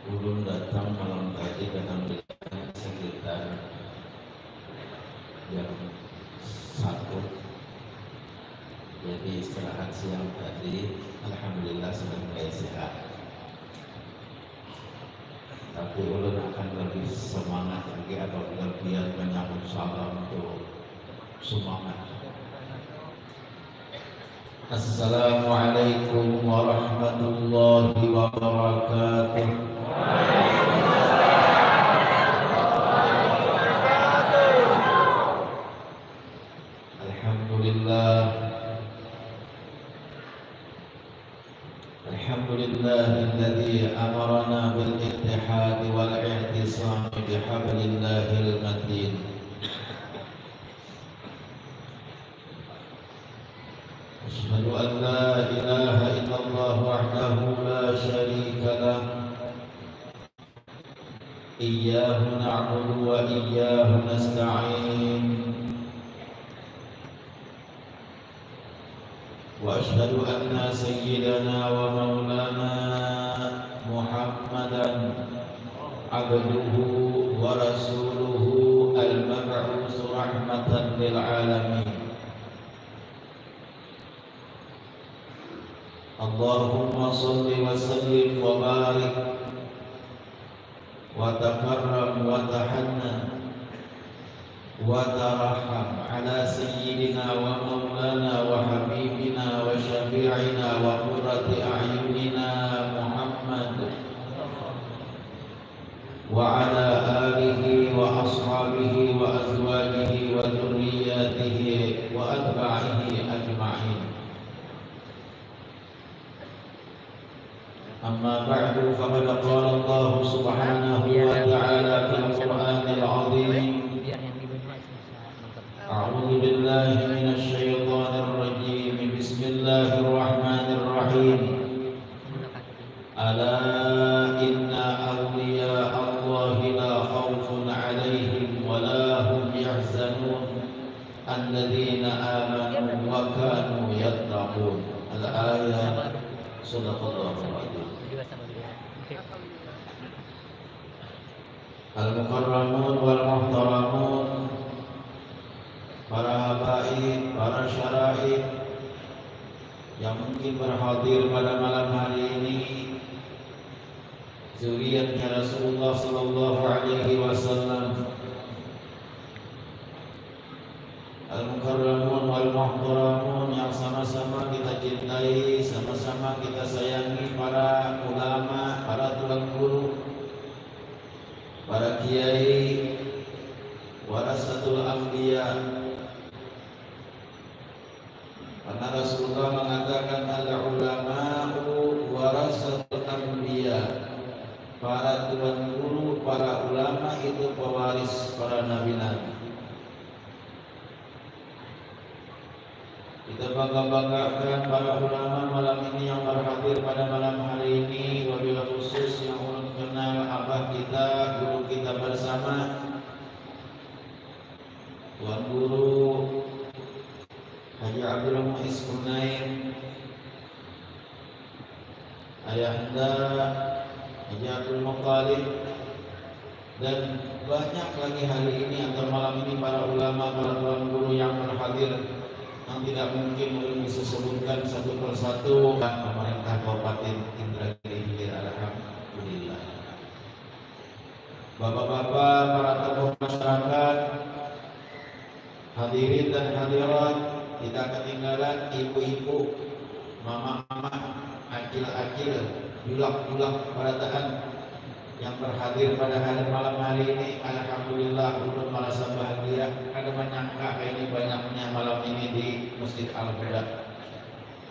Ulun datang malam tadi datang sekitar jam 1. Jadi istirahat siang tadi, alhamdulillah sudah mulai sehat. Tapi ulun akan lebih semangat lagi apabila biar menyambut salam untuk semangat. Assalamualaikum warahmatullahi wabarakatuh. Alhamdulillahilladzi amarana bil ittihad wal i'tisam bihablillahil matin. Asyhadu an la ilaha illallah wahdahu la syarika lah. Iyyahu na'budu wa iyyahu nasta'in. Wa asyhadu anna sayyidana wa maulana Muhammadan abduhu wa rasuluhu al-mab'us rahmatan lil alamin. Allahumma salli wa sallim wa barik wa takarram wa tahanna wa taraham ala sayyidina wa maulana wa habibina wa syafi'ina wa qurrati a'yunina Muhammad wa ala alihi wa ashabihi wa azwajihi wa dhurriyyatihi wa atba'ihi ajma'in. Amma ba'du, faqad qala Allah subhanahu wa ta'ala fil Qur'anil 'azim. A'udzu billahi minasy syaithanir rajim. Bismillahirrahmanirrahim. Ala inna awliya Allahi la khaufun 'alaihim wa la hum yahzanun alladzina amanu wa kanu yattaqun. Al-ayat. Shadaqallahul 'azim. Al-mukarramun wal muhtaramun, para habaib, para syara'ib yang mungkin berhadir pada malam hari ini, zuriyatnya Rasulullah sallallahu alaihi wasallam. Al-mukarramun wal muhtaramun yang sama-sama kita cintai, sama-sama kita sayangi, para ulama, para tuan guru, para kiai, warasatul anbiya. Karena Rasulullah mengatakan al-ulama'u warasatul anbiya. Para tuan guru, para ulama itu pewaris para nabi-nabi. Kita bangga-banggakan para ulama malam ini yang berhadir pada malam hari ini. Wabil khusus yang ulun kenal abah kita, guru kita bersama, Tuan Guru Haji Abdul Muiz Kunain, Ayahanda Haji Abdul Muttalib, dan banyak lagi hari ini atau malam ini para ulama, para tuan guru yang berhadir, yang tidak mungkin belum bisa sebutkan satu persatu. Pemerintah Kabupaten Indragiri Hilir, alhamdulillah. Bapak-bapak, para tokoh masyarakat, hadirin dan hadirat, kita ketinggalan ibu-ibu, mama-mama, akil-akil, julak-julak perataan yang berhadir pada hari malam hari ini. Alhamdulillah, ulun merasa bahagia. Ada menyangka ini banyaknya malam ini di Masjid Al-Huda.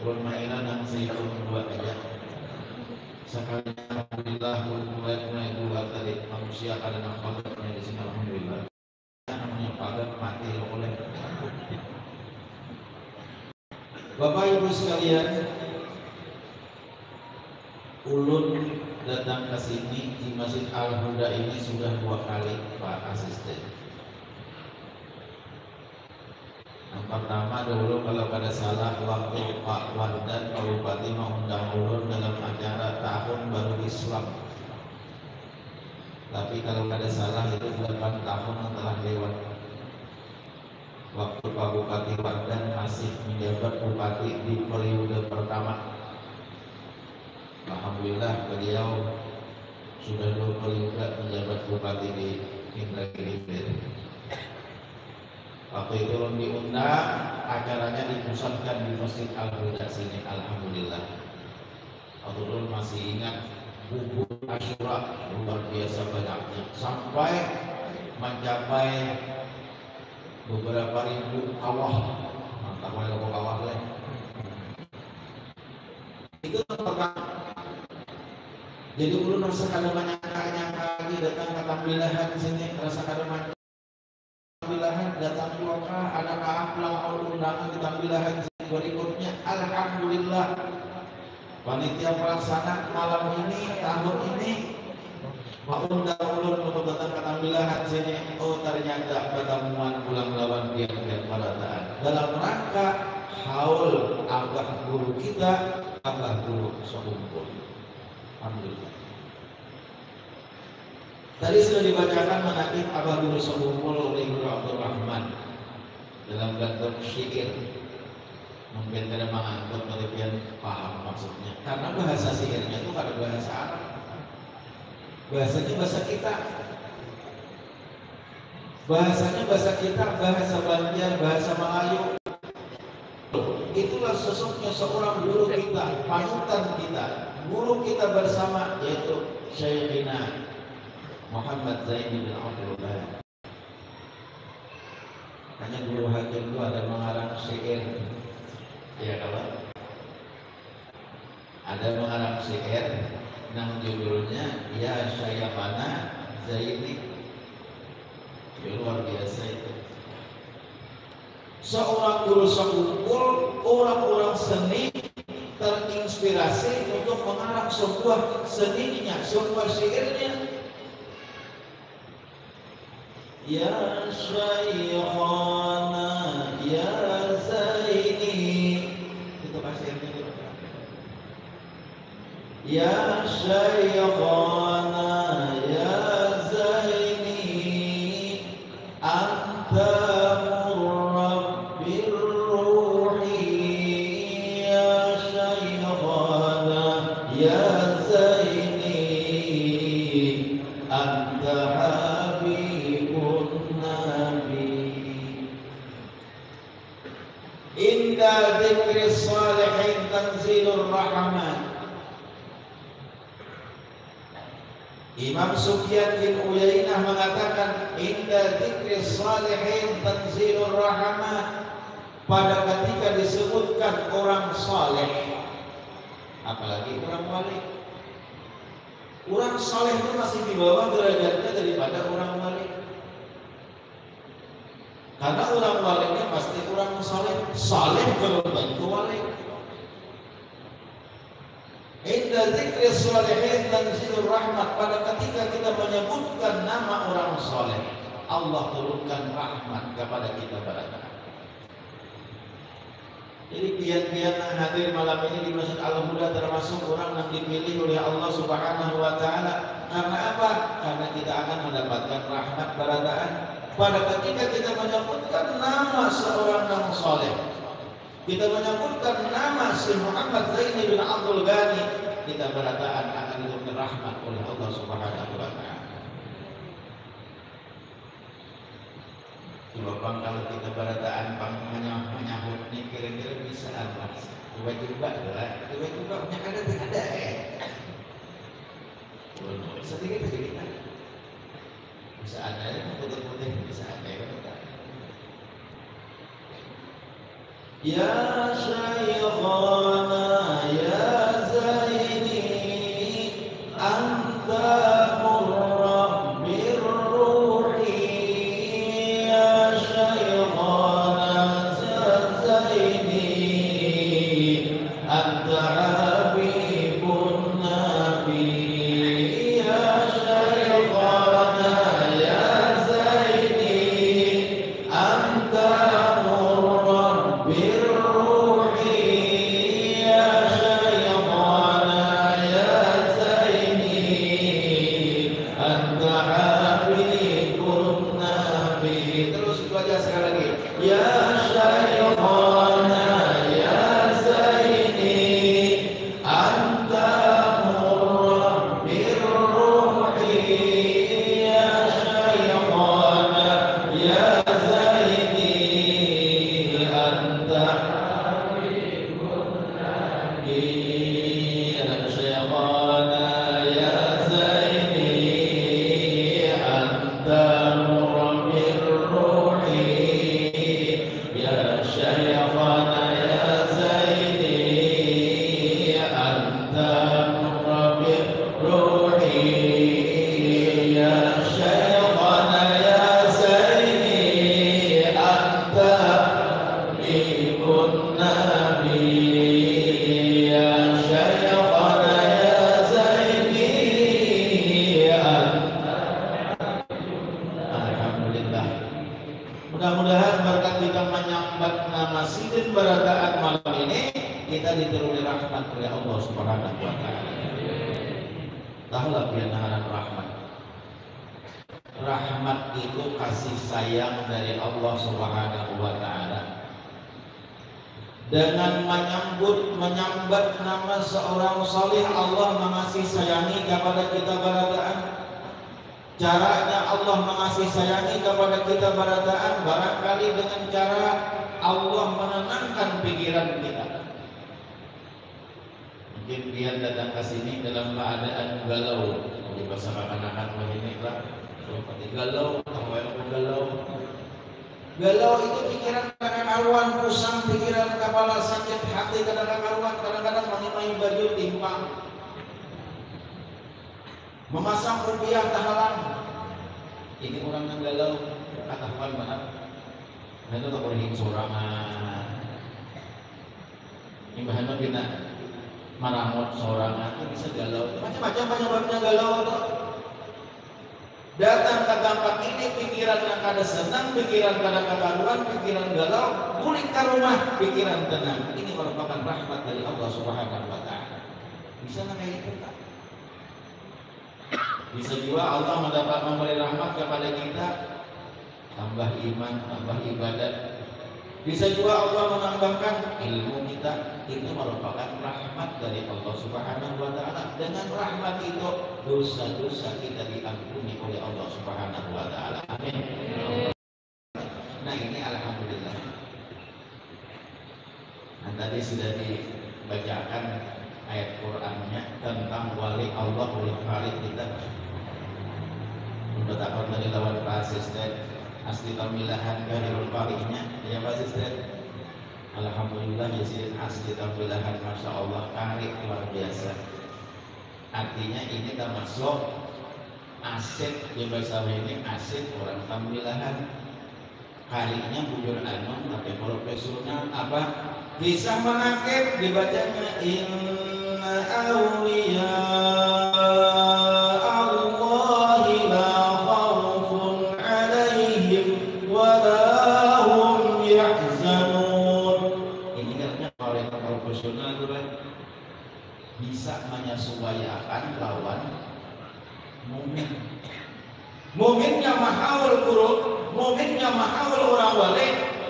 Ulun mainan yang sehingga buat aja. Sekali alhamdulillah, ulun mulai buat tadi manusia ada nampaknya di sini. Alhamdulillah. Namanya pagar mati oleh. Bapak Ibu sekalian, ulun datang ke sini di Masjid Al-Huda ini sudah 2 kali, Pak Asisten. Yang pertama dulu kalau pada salah waktu Pak Wardan Pak Bupati mengundang ulun dalam acara tahun baru Islam Tapi kalau ada salah itu 8 tahun telah lewat. Waktu Pak Bupati Pandan masih menjabat bupati di periode pertama. Alhamdulillah beliau sudah 2 periode menjabat bupati di Indragiri. Waktu itu diundang, acaranya dipusatkan di Masjid Al-Huda sini. Alhamdulillah. Waktu itu masih ingat bubur Asyura luar biasa banyaknya sampai mencapai beberapa ribu kawah. Mantap banget kawah lah. Itu pertama. Jadi ulun rasa kada menyangka-nyangka lagi datang ke tambilahan sini, rasa kada tambilahan datang juga ada pulang undangan di tambilahan sini berikutnya. Alhamdulillah panitia pelaksana malam ini tahun ini mengundang ulun untuk datang ke tambilahan sini. Oh ternyata pertemuan ulang lawan pihak-pihak perataan dalam rangka haul abah guru kita, abah guru sekumpul. Alhamdulillah. Tadi sudah dibacakan menakib abah guru sekumpul oleh Guru Abdul Rahman dalam bentuk syair. Mungkin kada menganggap kalian paham maksudnya karena bahasa syairnya itu kada bahasa Arab. Bahasanya bahasa kita. Bahasanya bahasa kita, bahasa Banjar, bahasa Melayu. Itulah sosoknya seorang guru kita, panutan kita, guru kita bersama, yaitu Syekhina Muhammad Zaini bin Abdul Ghani. Hanya guru hakim itu ada mengarang syair, ya kalau ada mengarang syair, nama judulnya Ya Syekhana Zaini. Luar biasa itu. Seorang guru sekumpul orang-orang seni terinspirasi untuk mengarang sebuah seninya, sebuah syairnya. Ya Syekhana Ya Zaini, itu syairnya. Ya Syekhana Ya Zaini, anta Salihin Tanzilur Rahman. Imam Sufyan bin Uyainah mengatakan inda dzikri salihin tanzilur rahmah, pada ketika disebutkan orang saleh, apalagi orang wali. Orang saleh itu masih di bawah derajatnya daripada orang wali. Karena orang walinya pasti orang saleh, saleh belum tentu wali. Inda dzikri sholihin tanzilur rahmat, pada ketika kita menyebutkan nama orang saleh, Allah turunkan rahmat kepada kita barangkali. Jadi pian-pian yang hadir malam ini di Masjid Al-Huda termasuk orang yang dipilih oleh Allah Subhanahu wa taala. Karena apa? Karena kita akan mendapatkan rahmat baradaan pada ketika kita menyebutkan nama seorang yang saleh. Kita menyebutkan nama Syekh Muhammad Zaini bin Abdul Ghani, kita berataan akan diberi rahmat oleh Allah Subhanahu wa taala. Coba kalau kita berataan menyahut nih kira-kira bisa apa? Coba lah, coba punya ada sedikit bisa ada ya, putih-putih bisa ada ya. Ya Syekhana Ya Zaini, anta murabbir ruhi. Ya Syekhana Zaini, anta habibun nabi. Ya Syekhana Ya Zaini, anta murabbir ruhi. Ya Syekhana Mudah-mudahan berkat kita menyambat nama Sidin Barataan malam ini, kita diteruni rahmat oleh Allah Subhanahu wa Ta'ala. Tahulah bianaran rahmat. Rahmat itu kasih sayang dari Allah Subhanahu wa Ta'ala. Dengan menyambat nama seorang salih, Allah mengasih sayangi kepada kita Barataan. Caranya Allah mengasih sayangi kepada kita Barataan barangkali dengan cara Allah menenangkan pikiran kita. Mungkin dia datang ke sini dalam keadaan galau, di bahasa anak-anak ini lah, seperti galau, galau itu pikiran kadang-kadang pusing, pikiran kepala sakit, hati kadang-kadang menimai baju timpang. Memasang rupiah tahalang, ini orang yang galau, katakan benar. Nah itu tak boleh sorangan. Ini bahannya kita maramot sorangan, itu bisa galau. Macam-macam penyebabnya galau itu. Datang ke tempat ini pikiran yang kada senang, pikiran kada kekaruan, pikiran galau, balik ke rumah pikiran tenang. Ini merupakan rahmat dari Allah Subhanahu wa Ta'ala. Bisa nggak kayak itu Kak? Bisa juga Allah memberi rahmat kepada kita, tambah iman, tambah ibadat. Bisa juga Allah menambahkan ilmu kita, itu merupakan rahmat dari Allah Subhanahu wa Ta'ala. Dengan rahmat itu dosa-dosa kita diampuni oleh Allah Subhanahu wa Ta'ala. Amin. Nah ini alhamdulillah. Nah tadi sudah dibacakan ayat Qur'annya tentang wali Allah, wali farid kita. Bertakon dari lawan Pak Asisten asli tampilahan Ghairul Faridnya ya Pak Asisten. Alhamdulillah ya sih asli tampilahan Masya Allah karik luar biasa. Artinya ini termasuk aset di bahasa ini, aset orang tampilahan. Kariknya bujur anom tapi profesional apa bisa menakib dibacanya inna awliya bisa menyesuaikan lawan mumin. Muminnya mahaul guru, muminnya mahaul orang wali,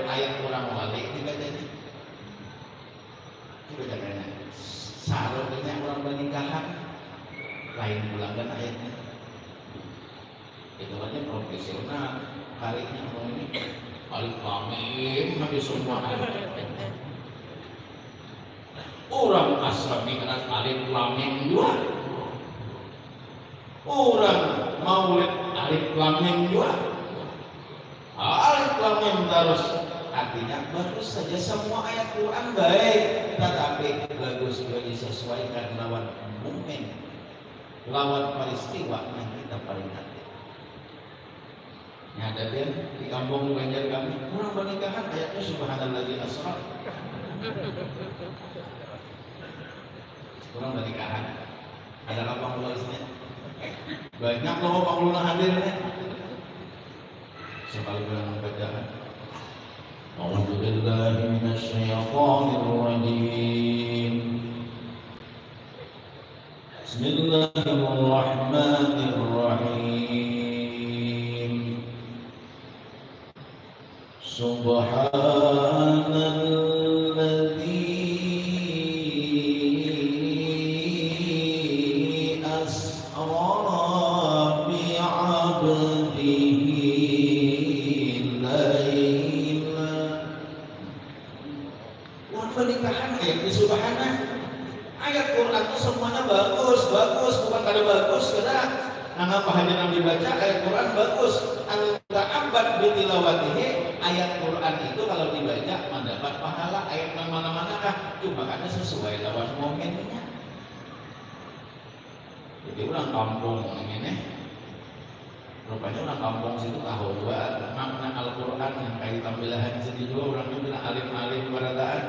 ayat orang wali dibacanya. Dibacanya. Seharusnya orang pernikahan lain ulangan ayatnya. Itu aja profesional. Kariknya orang ini alif lam mim habis semua. Orang asrami kena alif lam mim dua. Orang maulid alif lam mim dua. Alif lam mim terus. Artinya bagus saja semua ayat Quran baik, tetapi bagus juga disesuaikan lawan mukmin, lawan peristiwa yang kita paling hati. Yang ada di kampung Banjar kami, orang pernikahan ayatnya subhanalladzi asra. Kurang pernikahan ada lapang luasnya banyak loh pengelola hadirnya sekali bilang bacaan A'udzubillahi minasyaitonirrajim Bismillahirrahmanirrahim Subhanallah pernikahan ayat di subhanah. Ayat Quran itu semuanya bagus, bukan kada bagus kada. Nangapa hanya yang dibaca ayat Quran bagus. Al-ta'abbad bitilawatihi, ayat Quran itu kalau dibaca mendapat pahala. Ayat mana-mana kah? Cuma karena sesuai lawan momennya. Jadi orang kampung ini, rupanya orang kampung situ tahu juga makna Al-Quran yang kayak tampilan sedih juga orang itu bilang alim-alim barataan.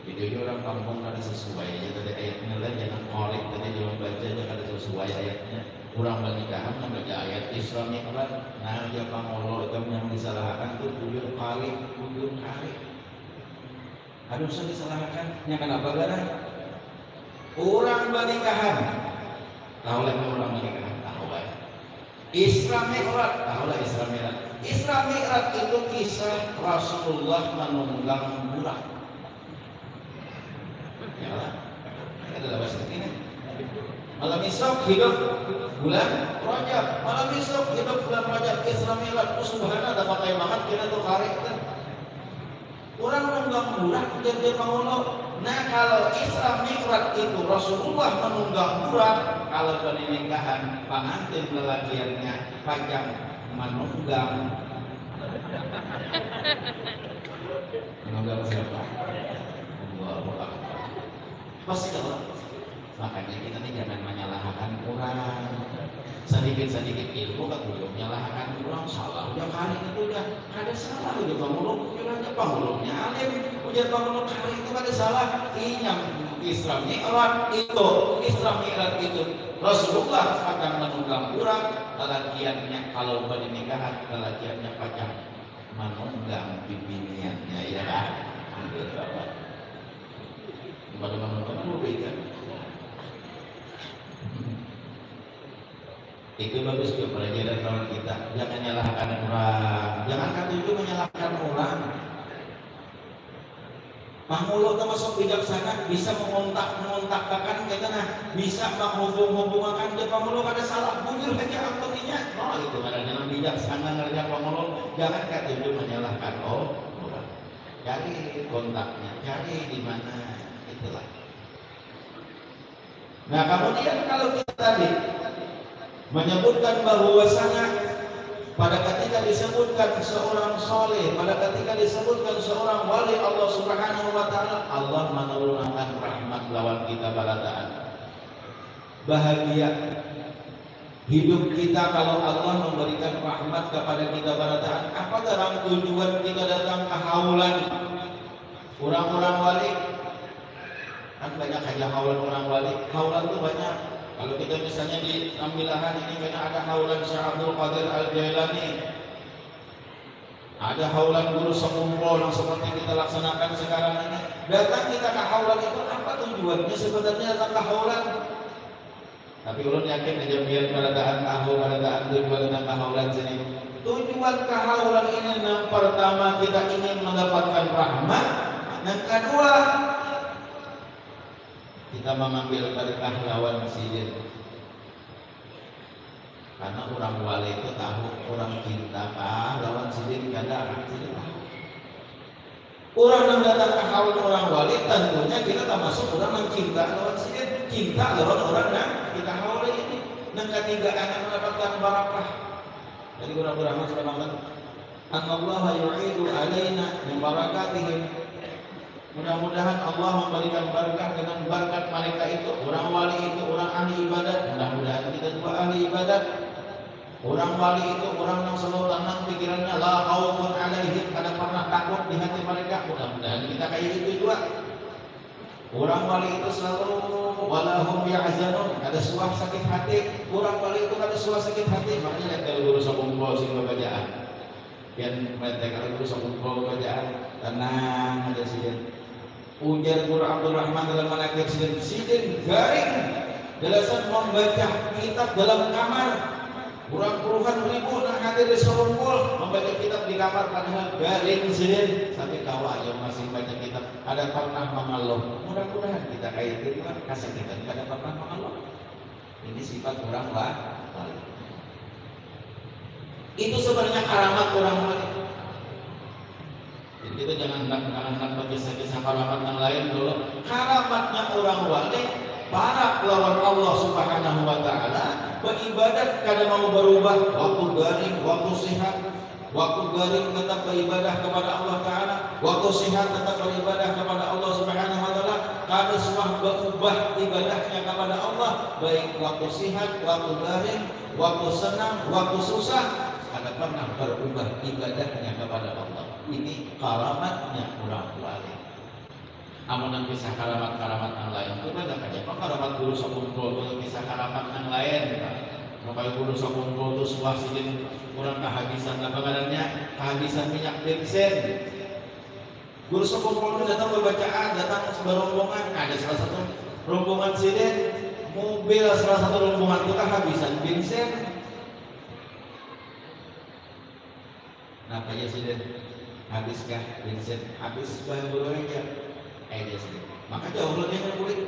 Jadi orang kampung ada sesuai aja tadi ayatnya lah, jangan korek tadi jangan baca aja ada sesuai ayatnya. Kurang bernikahan membaca ayat Islam yang apa? Nah dia pangolo itu yang disalahkan tuh ujung kali. Harusnya disalahkan. Nya kenapa gara? Orang bernikahan. Tahu lah orang bernikahan tahu lah. Islam Mi'raj tahu lah Islam Mi'raj. Islam Mi'raj itu kisah Rasulullah menunggang burak. Ya lah, ada bahasa ini. Malam esok hidup bulan Rajab, malam esok hidup bulan Rajab. Isra Mi'raj itu subhanallah ada pakai banget kira tuh karek kan. Orang menunggang burak jadi pengulo. Nah kalau Isra Mi'raj itu Rasulullah menunggang burak, kalau pernikahan pengantin lelakiannya panjang menunggang. Menunggang siapa? Allahu Akbar. Pasti kalau makanya kita nih jangan menyalahkan orang. Sedikit-sedikit ilmu kan belum menyalahkan orang salah. Udah kali itu udah ada salah udah pangulung, udah pangulungnya alim, udah pangulung kali itu ada salah. Inyam Isra Mi'raj itu Rasulullah akan menunggang burak, lelakiannya kalau pernikahan lelakiannya panjang menunggang bibiniannya ya kan. Bagaimana beda? Itu bagus ke pelajaran kawan kita. Jangan nyalahkan orang. Jangan kata itu menyalahkan orang. Pangulo termasuk bijaksana bisa mengontak-mengontakkan kita nah bisa menghubung-hubungkan dia pangulo ada salah bujur aja angkotinya. Oh itu ada dalam bijaksana ngerja pangulo. Jangan kata itu menyalahkan orang. Cari kontaknya, cari di mana. Itulah. Nah kemudian kalau kita tadi menyebutkan bahwasanya pada ketika disebutkan seorang soleh, pada ketika disebutkan seorang wali Allah Subhanahu wa Ta'ala, Allah menurunkan rahmat lawan kita balataan. Bahagia hidup kita kalau Allah memberikan rahmat kepada kita balataan. Apa dalam tujuan kita datang ke haulan orang-orang wali? Kan banyak aja haulan orang wali. Haulan itu banyak. Kalau kita misalnya di tampilahan ini karena ada haulan Syekh Abdul Qadir Al-Jailani, ada haulan Guru Sekumpul yang seperti kita laksanakan sekarang ini. Datang kita ke haulan itu apa tujuannya? Sebenarnya datang ke haulan. Tapi ulun yakin aja biar pada tujuan datang ke haulan sini. Tujuan ke haulan ini yang pertama kita ingin mendapatkan rahmat, yang kedua kita mengambil berkah lawan sidin. Karena orang wali itu tahu orang cinta lawan sidin kada akan sidin. Orang yang datang ke haul orang wali tentunya kita termasuk orang yang cinta lawan sidin, cinta lawan orang yang kita haul ini. Yang ketiga akan mendapatkan barakah. Jadi orang-orang sudah mengatakan Allah yu'idu alaina min barakatihim. Mudah-mudahan Allah memberikan berkah dengan berkat mereka itu. Orang wali itu orang ahli ibadat. Mudah-mudahan kita juga ahli ibadat. Orang wali itu orang yang selalu tenang pikirannya, la khaufun alaihim, kada pernah takut di hati mereka. Mudah-mudahan kita kayak itu juga. Orang wali itu selalu walahum yahzanun, ada suah sakit hati. Orang wali itu ada suah sakit hati. Makanya lihat kalau guru sekumpul sing bacaan. Yang mereka kalau guru sekumpul bacaan tenang aja sih. Ujar Guru Abdul Rahman dalam manakib sidin garing jelasan membaca kitab dalam kamar kurang puluhan ribu nak hadir di sekumpul membaca kitab di kamar padahal garing sidin sampai kawa yang masih baca kitab ada pernah mengeluh. Mudah-mudahan kita kayak gitu kan kasih kita ada pernah mengeluh. Ini sifat orang lah. Itu sebenarnya karamat orang wali. Jadi kita jangan hendak kisah-kisah karamat yang lain dulu. Karamatnya orang wali para lawan Allah Subhanahu wa Ta'ala beribadat kada mau berubah waktu garing, waktu sehat. Waktu garing tetap beribadah kepada Allah Ta'ala, waktu sehat tetap beribadah kepada Allah Subhanahu wa Ta'ala. kami semua berubah ibadahnya kepada Allah, baik waktu sihat, waktu garing, waktu senang, waktu susah, ada pernah berubah ibadahnya kepada Allah. Ini karamatnya orang wali. Amun kisah karamat-karamat yang lain itu banyak aja. Pak karamat guru sakumpul itu kisah karamat yang lain. Makanya guru sakumpul itu sebuah sidin kurang kehabisan lapangannya, kehabisan minyak bensin. Guru sakumpul itu datang berbacaan, datang seberombongan. Ada salah satu rombongan sidin, mobil salah satu rombongan itu kehabisan bensin. Nah, kayak sidin habiskah bensin? Habis bayar guru aja. Dia sendiri. Maka jauhnya yang kulit,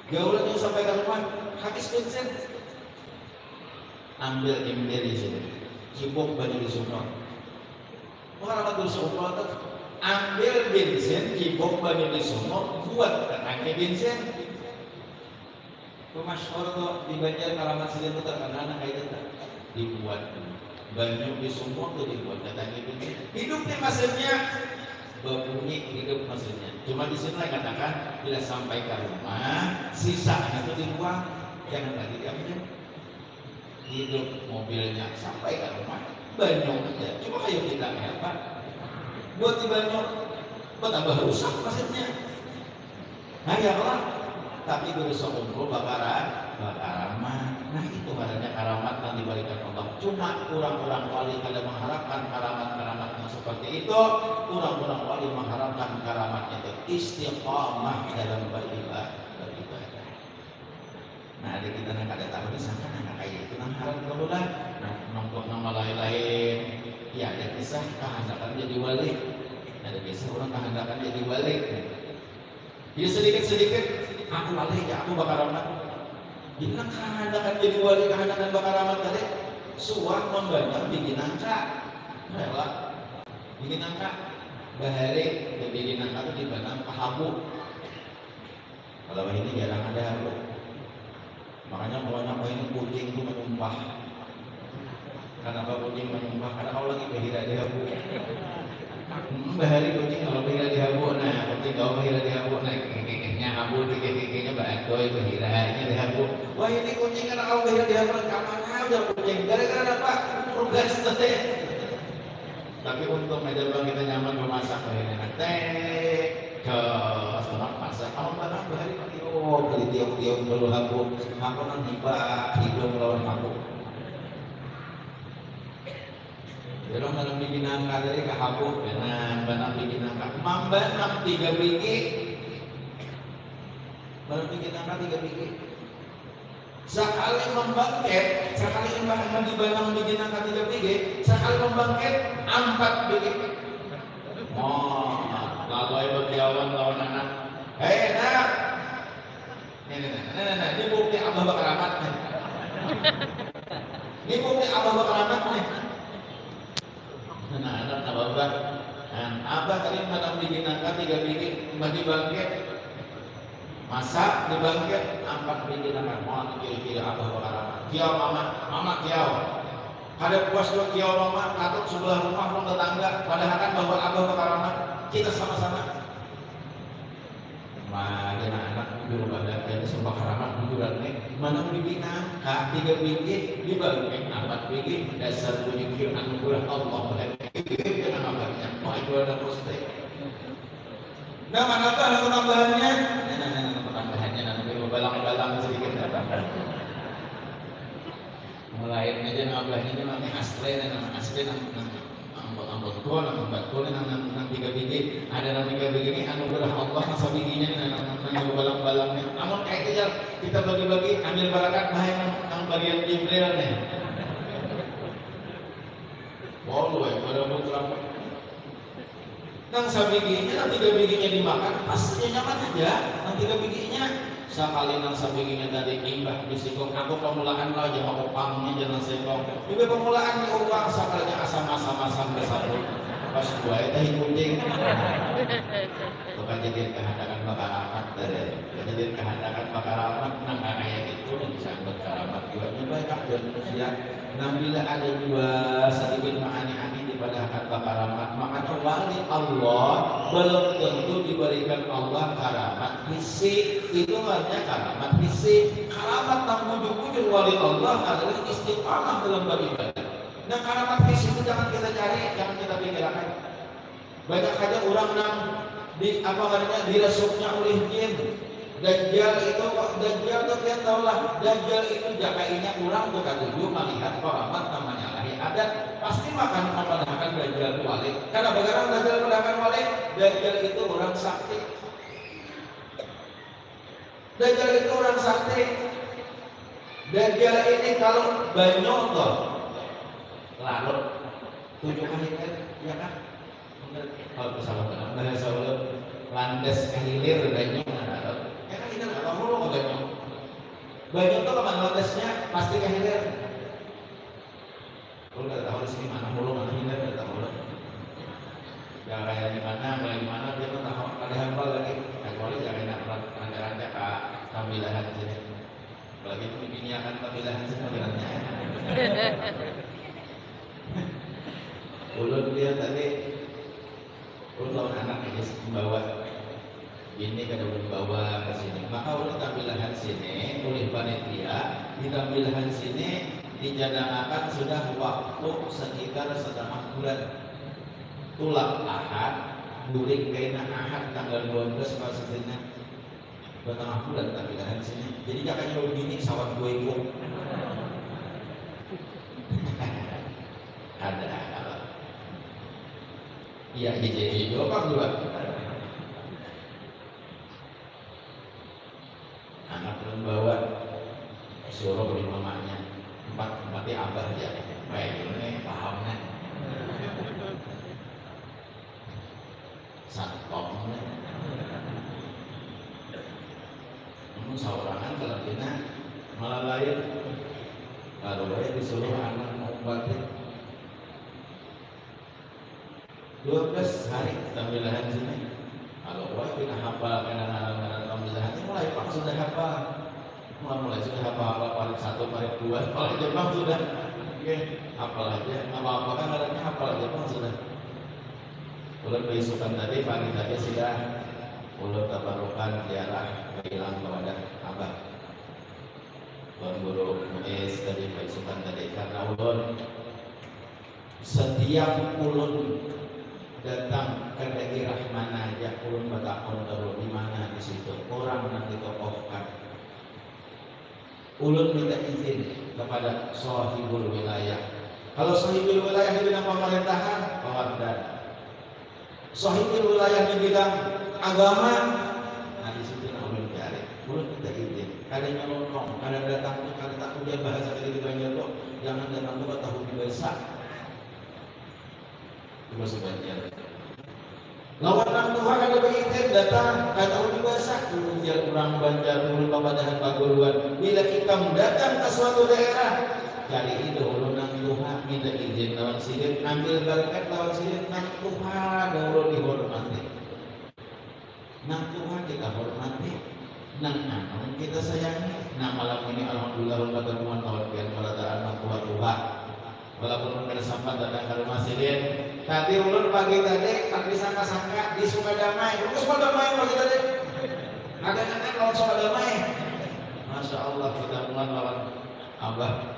jauhnya sampai ke rumah, habis bensin, ambil ember di sini, cibuk banyak di sumur. Orang dulu sumur itu, ambil bensin, cibuk banyak di sumur, buat tangki bensin. Masyhur tuh di Banjar Karamat Sidin itu terkenal kayak itu, dibuat banyak di sumur tuh dibuat tangki bensin. Hidupnya maksudnya berbunyi hidup maksudnya. Cuma di sini katakan bila sampai ke rumah sisanya itu dibuang, jangan lagi diambil. Hidup mobilnya sampai ke rumah banyak aja. Cuma kayak kita apa? Buat di banyak, buat tambah rusak maksudnya. Nah ya Allah, tapi berusaha kumpul bakaran mah. Nah itu adanya karamat yang diberikan Allah. Cuma orang-orang wali kada mengharapkan karamat-karamat yang seperti itu. Orang-orang wali mengharapkan karamat itu istiqamah dalam beribadah. Nah ada kita yang kada tahu di sana nah kayak itu nang harap kemudian nongkrong nama lain-lain. Ya ada kisah kehendakan jadi wali. Ada kisah orang kehendakan jadi wali. Dia sedikit-sedikit aku wali ya aku bakal rahmat. Jadi kan kehendakan jadi wali, kehendakan bakal rahmat tadi suah membantu bikin angka. Rela bikin angka bahari bikin angka itu dibanang pahabu. Kalau ini jarang ada habu. Makanya makanya ini kucing itu menyumpah. Kenapa kucing menyumpah? Karena kalau lagi bahira di habu. Bahari kucing kalau bahira di habu, nah kucing kalau bahira di habu, nah kekeknya habu, kekeknya badoy bahiranya di habu. Wah ini kucing karena kalau bahira di habu, kemana aja kucing? Gara-gara apa? Rugas teh. Tapi untuk meja bang kita nyaman memasak bahirnya teh. Setelah masak, kalau mana bahari pakai beli tiap-tiap dulu habu, aku nang hibah hidup lawan habu. Jadi dalam bikin angka dari kehabuk dengan banang bikin angka membanang 3 biji, banang bikin angka 3 biji. Sekali membangkit, sekali bahan dibanang bikin angka 3 biji, sekali membangkit 4 biji. Oh, lalu berdiawan lawan anak. Hei nak, ini bukti abah bakal amat nih. Ini bukti abah bakal amat nih. Nah, anak abah, abah tadi madam bikin angka 3 biji, bagi bangkit, masak dibangkit 4 biji angka. Mohon kira-kira abah bakal amat. Kiau mama kiau. Ada puas dua kiau mama, katut sebelah rumah rumah tetangga, padahal kan bahwa abah bakal amat. Kita sama-sama. Mana anak di rumah dan sumpah karamat hiburan nih mana bikin angka 3 biji dibagi 4 biji dasar bunyi anugerah Allah dengan abadnya mau itu ada posting. Nah mana apa tambahannya? Tambahannya nanti balang-balang sedikit ada. Mulai aja nabahnya namanya asli dan asli ambot gol, ambot gol nang 3 biji. Ada nang 3 biji ini anugerah Allah masa bijinya nang balang-balangnya. Namun kayak itu kita bagi-bagi ambil barakat bahaya nang bagian Jibril nih. Wow, pada putra. Nang sabiginya nang 3 bijinya dimakan, pastinya nyaman aja. Nang 3 bijinya sekali nang sabiginya tadi imbah disikong aku pemulaan lah jangan opangnya jangan sekong juga pemulaan di opang sekalinya asam-asam bersatu pas gua itu kucing bukan jadi kehendakan bakal amat dari jadi kehendakan bakal amat nang kayak itu dan disambut karamat juga banyak dan manusia nang bila ada dua sedikit ma'ani-ani di pada harta karamat. Makanya wali Allah belum tentu diberikan Allah karamat fisik. Itu artinya karamat fisik. Karamat yang ujung-ujung wali Allah adalah istiqamah dalam beribadah. Nah, karamat fisik itu jangan kita cari, jangan kita pikirkan. Banyak aja orang yang dirasuknya oleh jin. Dajjal itu kalian tahu lah, Dajjal itu jakainya orang tuh katujuh melihat karamat namanya lahir adat pasti makan memadahkan Dajjal wali. Karena bagaimana Dajjal memadahkan wali? Dajjal itu orang sakti. Dajjal itu orang sakti. Dajjal ini kalau banyotol larut 7 kali ya kan? Kalau pesawat bahasa ulang landes kehilir banyak larut. Ya kan kita nggak tahu lo banyak. Banyak tuh kemana landesnya pasti kehilir. Lo nggak tahu di sini mana mulu mana hilir nggak tahu lo. Yang kayak di mana dia tuh tahu ada hafal lagi. Kecuali jangan nak ranca-ranca kak tampilan sini. Apalagi itu ini akan tampilan sini tampilannya. Ulun dia tadi ulun lawan anak aja membawa ini kada membawa ke sini. Maka ulun tampilan sini oleh panitia di tampilan sini dijadwalkan sudah waktu sekitar setengah bulan. Tulak Ahad, bulik kena Ahad tanggal 12 maksudnya setengah bulan tampilan sini. Jadi kakaknya begini sawat gue ibu. Ada kalau iya jadi apa dua anak belum bawa suruh beli mamanya empatnya abah aja baik ini pahamnya satpamnya saurangan kalau kita malah lain kalau saya disuruh anak obatnya 12 hari tampilan sini. Kalau kita hafal kadang-kadang tampilan mulai pak sudah hafal, mulai sudah hafal paling 1 paling 2 paling Jepang sudah, oke hafal aja apa kan kadangnya hafal aja Jepang sudah. Ulun beisukan tadi pagi tadi sudah ulun tabarukan ziarah hilang kepada abah. Tuan Guru Muiz tadi beisukan tadi karena ulun setiap ulun datang ke daerah mana aja ulun batakon terus di mana di situ orang yang ditokohkan ulun minta izin kepada sahibul wilayah. Kalau sahibul wilayah di bidang pemerintahan Pawardan, sahibul wilayah di bidang agama, nah di situ ulun cari ulun minta izin. Kadang nyolong kadang datang tuh kadang tak ujian bahasa ketika banyak tuh jangan datang tuh tahu biasa cuma sebagian. Lawan orang Tuhan ada begitu datang kata uji bahasa ujian orang Banjar ulun pabadahan paguluan. Bila kita datang ke suatu daerah cari itu ulun nang Tuhan minta izin lawan sidin ambil berkat lawan sidin nang Tuhan ulun dihormati. Nang Tuhan kita hormati, nang anon kita sayangi. Nah malam ini alhamdulillah ulun ketemuan kawan pian perataan nang Tuhan. Walaupun ada sempat datang ke rumah sidin. Tadi ulun pagi tadi tak disangka-sangka di Sukadamai. Terus Sukadamai pagi tadi. Ada nenek lawan Sukadamai. Masya Allah pertemuan lawan Abah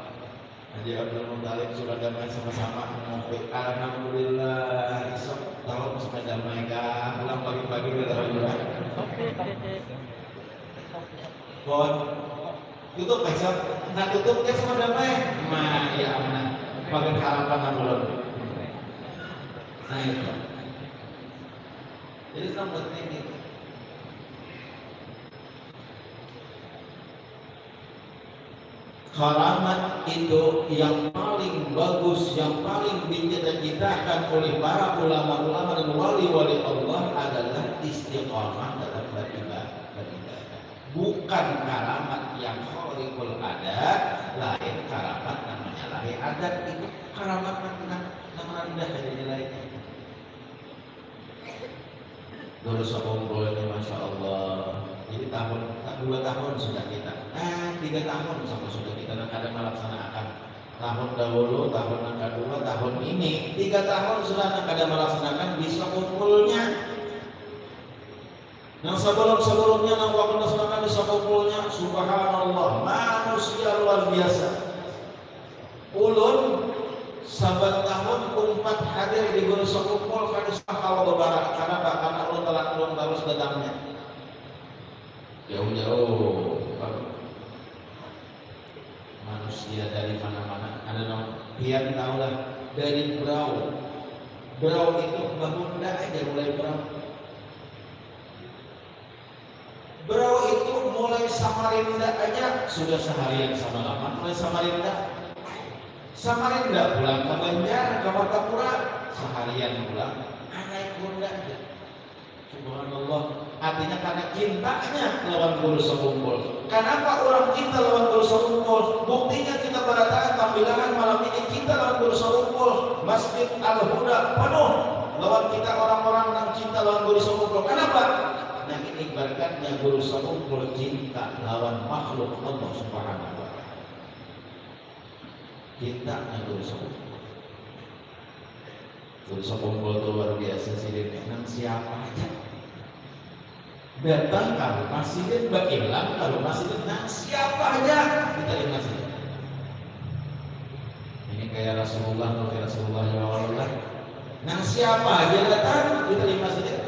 Haji Abdul Muttalib Sukadamai sama-sama ngopi. Alhamdulillah isok tahun Sukadamai kah. Pulang pagi-pagi udah alhamdulillah. Bon tutup besok. Nah tutupnya Sukadamai. Mah ya aman. Bagian harapan ulun. Nah itu. Jadi sampai ini. Karamat itu yang paling bagus, yang paling dicita-citakan oleh para ulama-ulama dan wali-wali Allah adalah istiqamah dalam beribadah. Bukan karamat yang khariqul adat, lain karamat namanya lahir adat itu karamat yang rendah dari nilainya. Guru Sokombol ini Masya Allah. Jadi 2 tahun sudah kita 3 tahun sama sudah kita kadang melaksanakan tahun dahulu, tahun yang kedua, tahun ini 3 tahun sudah kada melaksanakan bisa kumpulnya. Yang sebelum-sebelumnya yang waktu melaksanakan bisa kumpulnya, subhanallah, manusia luar biasa. Ulun saban tahun umpat hadir di guru sekumpul kada sakawa bebarak karena ulun telah terus datangnya jauh-jauh manusia dari mana-mana. Ada dong pian tahu lah dari Berau itu Bahunda aja mulai Berau itu mulai Samarinda aja sudah seharian sama lama mulai Samarinda pulang ke Banjar, ke Martapura seharian pulang, naik Bunda aja. Subhanallah, artinya karena cintanya lawan guru sekumpul. Kenapa orang cinta lawan guru sekumpul? Buktinya kita pada saat tampilan malam ini cinta lawan guru sekumpul. Masjid Al-Huda penuh lawan kita orang-orang yang cinta lawan guru sekumpul. Kenapa? Nah ini berkatnya guru sekumpul cinta lawan makhluk Allah Subhanahu wa ta'ala. Cinta yang guru sekumpul itu luar biasa sih, dengan siapa aja datang kalau masjid bakilang, kalau masjid nah siapa aja kita di masjid. Ini kayak Rasulullah ya, nah siapa aja datang kita di masjid.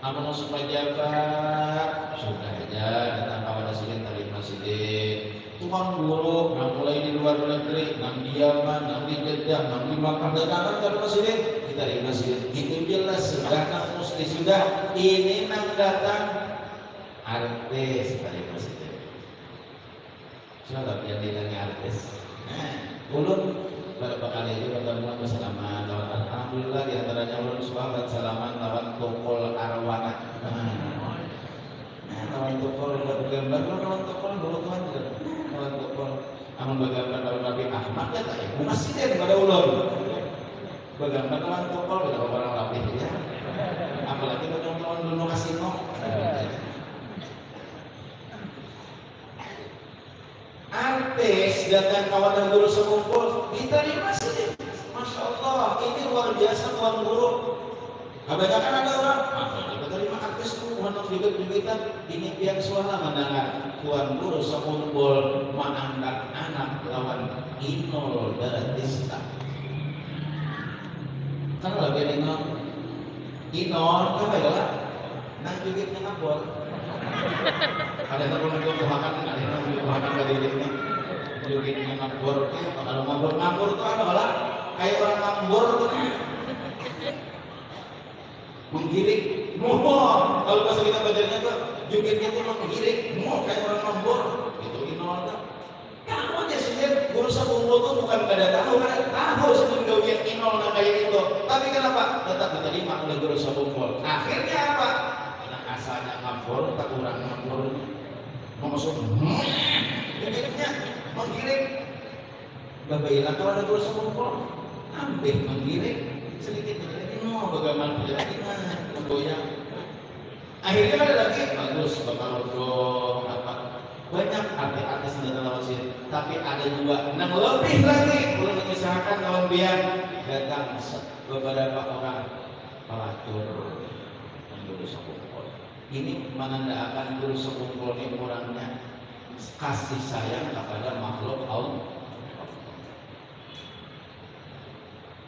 Amun supaya jabat sudah aja datang kepada masjid tadi masjid. Tukang guru yang mulai di luar negeri, yang di Yaman, yang di Jeddah, yang di Makkah datang ke masjid, kita di masjid. Itu jelas sudah nang mesti sudah ini nang datang artis dari masjid. Siapa yang dinanya artis? Ulun beberapa kali itu bertemu bersalaman lawan alhamdulillah di antaranya ulun sahabat salaman lawan Tukul Arwana. Lawan Tukul bergambar lawan Tukul dulu tuan lawan Tukul amun bergambar lawan Nabi Ahmad ya tak ibu masjid pada ulun. Bergambar lawan Tukul berapa orang rapih ya. Apalagi lawan dulu kasino. Artis datang kawan guru sekumpul kita di masjid. Masya Allah, ini luar biasa tuan guru. Kebanyakan ada orang, kita terima artis tuh, untuk juga ini pihak suara mendengar tuan guru sekumpul mengangkat anak lawan Inul Daratista. Kan lagi Inul, apa ya lah? Nah juga ngabur. Ada yang menjualan ada yang menjualan ke dirinya juga ngabur. Kalau ngabur itu ada malah kayak orang ngabur tuh menggiring mohon. Kalau bahasa kita bacanya tuh jukitnya tuh menggiring mohon kayak orang ngabur itu inol tuh. Kamu aja sih guru sekumpul tuh bukan kada tahu sebelum gawian inol nah kayak itu. Tapi kenapa tetap diterima oleh guru sekumpul? Akhirnya apa? Asalnya ngabur, tak kurang ngabur masuk jadinya menggiring babailah kalau ada guru sekumpul ambil menggiring sedikit mau bagaimana penjelasannya goyang akhirnya ada lagi bagus bakal dong apa banyak artis-artis yang datang lewat sini tapi ada juga yang lebih lagi boleh mengisahkan kawan biar datang beberapa orang pelacur guru sekumpul. Ini menandakan guru sekumpul ini kurangnya kasih sayang kepada makhluk Allah.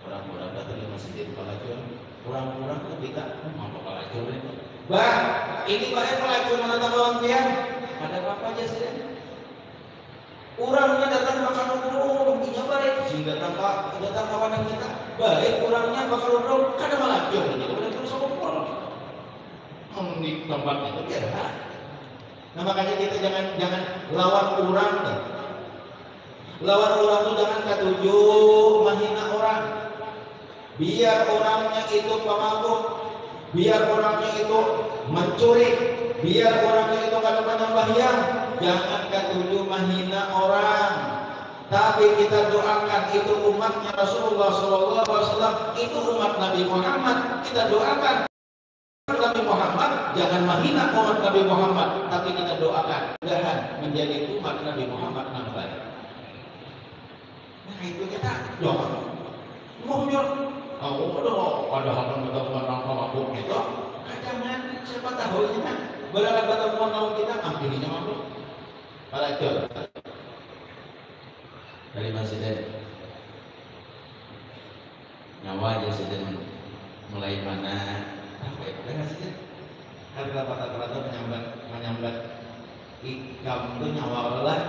Orang-orang datang di masjid pelacur, orang-orang ketika mau pelacur itu. Bah, ini banyak pelacur yang datang lawan pian. Ada apa aja sih? Orangnya datang bakal ngobrol, intinya baik. Sehingga datang kawan kita, baik orangnya bakal ngobrol, kada melacur. Jadi boleh guru sekumpul. Di tempat itu biar. Nah makanya kita jangan lawan orang. Lawan orang itu jangan ketujuh menghina orang. Biar orangnya itu pemabuk, biar orangnya itu mencuri, biar orangnya itu kada penambahan. Jangan ketujuh menghina orang. Tapi kita doakan itu umatnya Rasulullah SAW, itu umat Nabi Muhammad. Kita doakan Nabi Muhammad, jangan menghina umat Nabi Muhammad, tapi kita doakan mudah-mudahan menjadi umat Nabi Muhammad yang baik. Nah itu kita jangan ngomong. Oh, padahal kan pertemuan mabuk gitu. Nah, jangan, siapa tahu kita berada pertemuan mabuk kita akhirnya mabuk. Palacor dari Presiden nyawa Presiden mulai mana sampai pada Presiden harga rata-rata menyambat ikam itu nyawa lelah.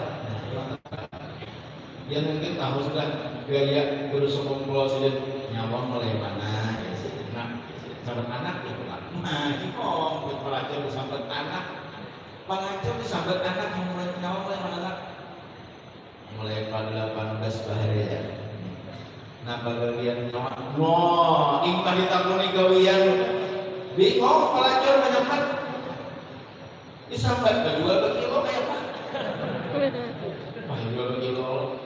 Dia mungkin tahu sudah gaya berusaha Presiden nyawa mulai mana ya sih. Nah, sampai anak ya pulang. Nah, gimana pelacur disambat anak, pelacur disambat anak yang mulai nyawa mulai mana? Mulai pada 18 bahaya. Nah, bagian nyawa, no, ingkah ditanggung gawian. Bingung pelacur menyambat, disambat jual berkilo kayak apa? Wah, jual berkilo.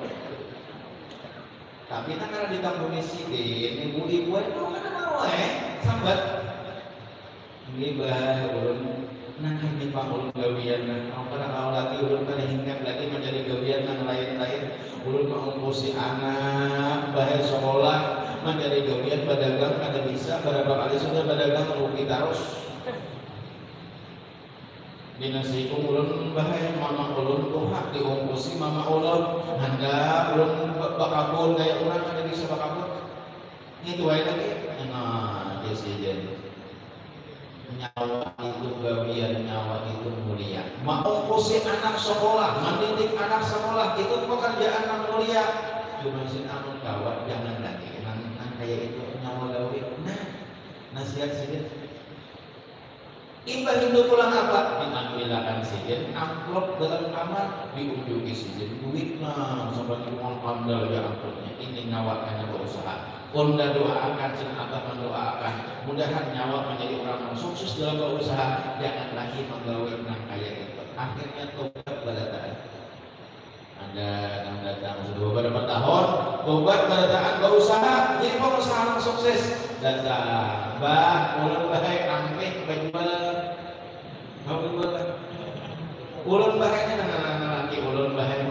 Tapi kan karena ditanggung sidin, ibu-ibu itu kan mau sambat. Ini bah ulun nah ini pak ulun gawian nah karena kau lagi ulun kan hingga lagi menjadi gawian yang lain-lain ulun mau si anak bahaya sekolah menjadi gawian pedagang kada bisa berapa kali sudah pedagang rugi terus. Dinasiku ulun bahaya mama ulun tuh hak diungkusi mama ulun anda ulun bakabun kayak orang ada bisa bakabun itu aja lagi. Nah presiden nyawa itu gawian, nyawa itu mulia. Mengungkusi anak sekolah, mendidik anak sekolah itu pekerjaan yang mulia. Cuma sin anu kawat jangan lagi nang kayak itu nyawa gawi. Nah nasihat sih. Imbah itu pulang apa? Diambilkan sijin, amplop dalam kamar, diunjuki sijin, duit nah, sampai uang pandal ya amplopnya. Ini nyawakannya berusaha. Unda doakan, sin abah mendoakan. Mudahan nyawa menjadi orang yang sukses dalam berusaha. Jangan lagi menggawe nang kayak itu. Akhirnya tobat pada taat. Ada yang datang sudah beberapa tahun, tobat pada taat berusaha. Jadi pengusaha yang sukses. Datang, bah, ulun bahaya ampih, berjual. Ulun bahayanya dengan laki ulun bahaya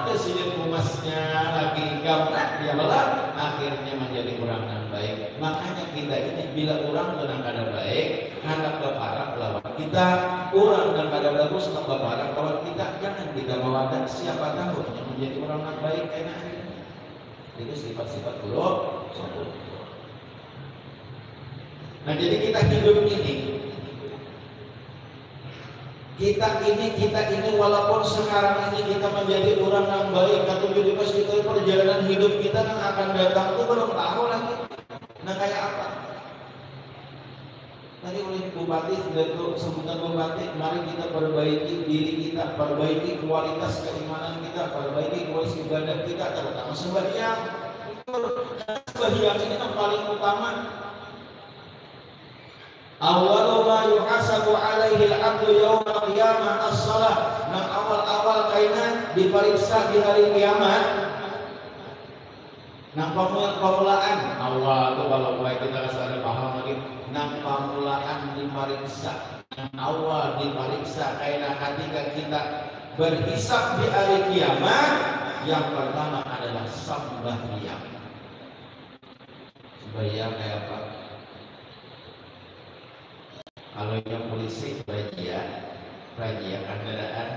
ada sini kumasnya lagi gambar dia malah akhirnya menjadi orang yang baik. Makanya kita ini bila orang dengan kada baik hendak berparah lawan kita, orang dengan kada bagus hendak berparah lawan kita, jangan kita mewadah siapa tahu yang menjadi orang yang baik enak. Itu sifat-sifat buruk. Nah jadi kita hidup ini kita ini walaupun sekarang ini kita menjadi orang yang baik atau jadi pas kita perjalanan hidup kita yang akan datang itu belum tahu lagi. Nah kayak apa? Tadi oleh Bupati sudah sebutan Bupati, mari kita perbaiki diri kita, perbaiki kualitas keimanan kita, perbaiki kualitas ibadah kita, terutama sembahyang. Sembahyang ini yang paling utama. Awwalu ma yuhasabu alaihi al-'abdu yaumil qiyamah as-shalah. Nang awal-awal kainan diperiksa di hari kiamat. Nang pamulaan awal itu kalau mulai kita rasa paham lagi. Nang pamulaan diperiksa. Nang awal diperiksa kainan ketika kita berhisab di hari kiamat. Yang pertama adalah sembahyang. Sembahyang kayak apa? Kalau yang polisi razia kendaraan,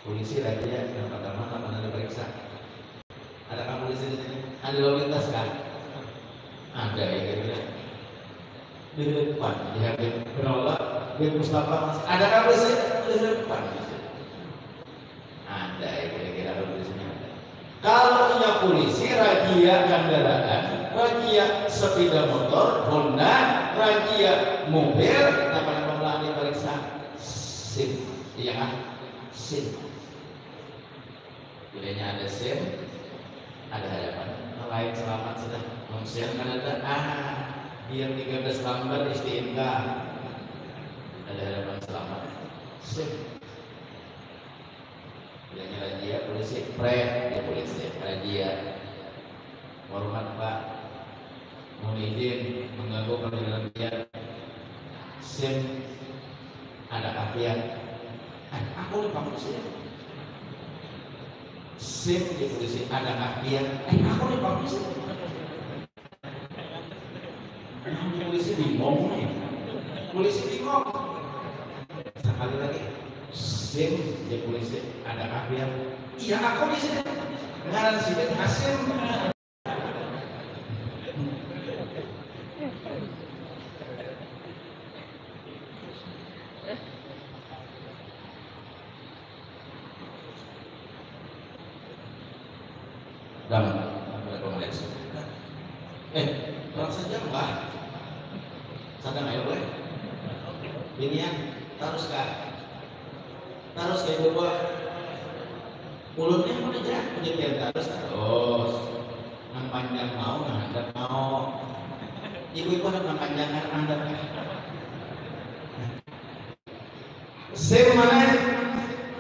polisi razia yang pertama mana diperiksa? Adakah polisi di sini? Ada lalu lintas kan? Ada ya kira-kira. Di depan, di hadapan penolak, di Mustafa Mas. Adakah polisi di depan? Ada ya kira-kira polisinya. Kalau punya polisi razia kendaraan, razia sepeda motor, Honda, razia mobil, nama-nama diperiksa SIM, iya kan? SIM. Bilanya ada SIM, ada hadapan. Lain selamat sudah, SIM kan ada. Biar 13 lembar istiqah, ada hadapan selamat. SIM. Bilanya razia polisi, pret ya polisi, razia. Hormat Pak. Mohon mengganggu perjalanan dia. SIM ada kafian. Aku lupa sih. SIM di polisi ada akhir. Aku nih polisi. Di polisi bingung nih. Polisi bingung. Sekali lagi SIM di polisi ada akhir. Iya aku di sini. Ngaran sidik hasil. Dan orang saja enggak sadang ayo boleh ini ya terus kayak bawa mulutnya udah jelas punya terus nang panjang mau nang handap mau ibu-ibu nang panjang nang handap saya mana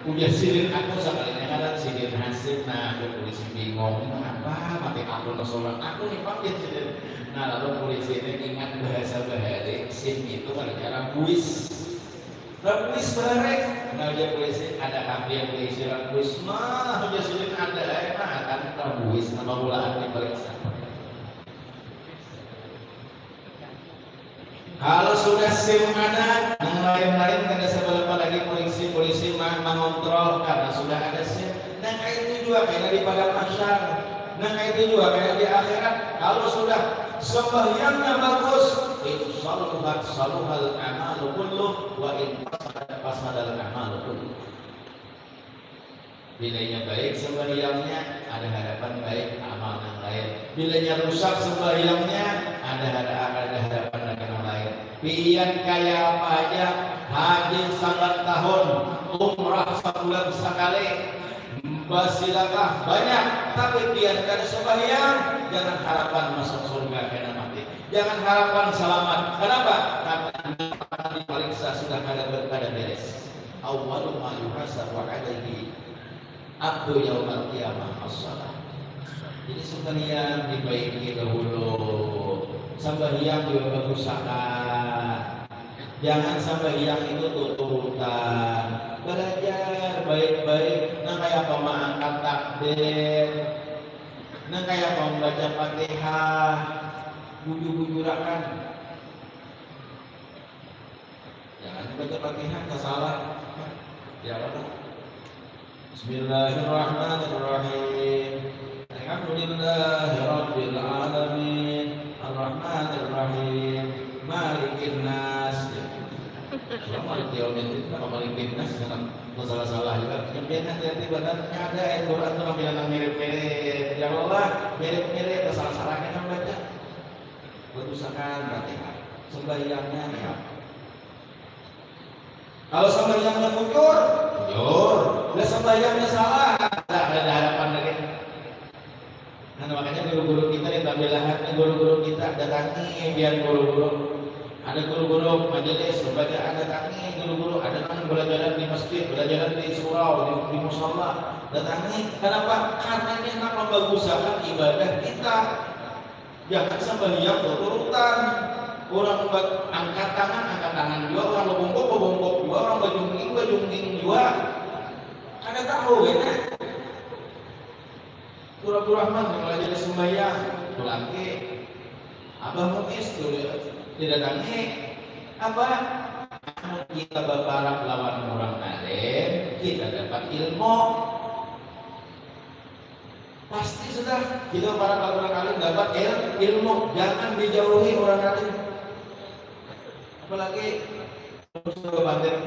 udah silin aku sekalinya kan silin hasil nah polisi bingung apa mati aku nasolan aku nih pakai silin nah lalu polisi ini ingat bahasa bahari SIM itu ada cara buis buis barek nah dia polisi ada api yang polisi buis mah udah silin ada kan buis nama bulaan diperiksa kalau sudah SIM ada yang lain-lain kada seberapa lagi polisi mengontrol karena sudah ada SIM. Nah kayak itu juga kayak di padang mahsyar. Nah kayak itu juga kayak di akhirat. Kalau sudah sembahyangnya bagus, saluhal amalu kulluh wa in fasadal amalu kulluh. Bilanya baik sembahyangnya ada harapan baik amal yang lain. Bilanya rusak sembahyangnya ada harapan yang lain. Pian kaya apa aja haji sangat tahun umrah sebulan sekali basilakah banyak tapi pian kada sembahyang jangan harapan masuk surga kena mati jangan harapan selamat kenapa karena diperiksa sudah kada beres awwalu ma yuhasabu alaihi abdu yaumal qiyamah as-shalah. Jadi sekalian dibaiki dahulu sembahyang juga berusaha jangan sembahyang itu tuturutan belajar baik-baik nah kayak apa mengangkat takbir nah kayak apa membaca Fatihah bujur-bujurakan jangan baca Fatihah salah ya Allah. Bismillahirrahmanirrahim. Alhamdulillahirabbil alamin. Arrahmanirrahim. Malikin nas. Malik yaumiddin. Apa malikin nas dengan masalah-salah juga. Kemudian hati-hati benar ada ayat Quran itu bilang mirip-mirip. Ya Allah, mirip-mirip salah-salahnya kan baca. Berusahakan Fatihah. Sembahyangnya ya. Kalau sembahyangnya mujur, udah sembahyangnya salah, ada harapan lagi. Nah makanya guru-guru kita di tambilahan, guru-guru kita datangi biar guru-guru. Ada guru-guru majelis bacaan datangi, guru-guru ada kan belajar di masjid, belajar di surau, di mushola, datangi. Kenapa? Karena ini akan membaguskan ibadah kita. Jangan sembahyang berurutan. Orang angkat tangan juga, orang bongkok juga, orang bajungking juga. Kada tahu kan? Pura-pura Rahman kalau jadi sembahyang, tulangke, abah mukis tidak tangi, apa? Kita berparap lawan orang alim, kita dapat ilmu. Pasti sudah kita para orang alim dapat ilmu, jangan dijauhi orang alim. Apalagi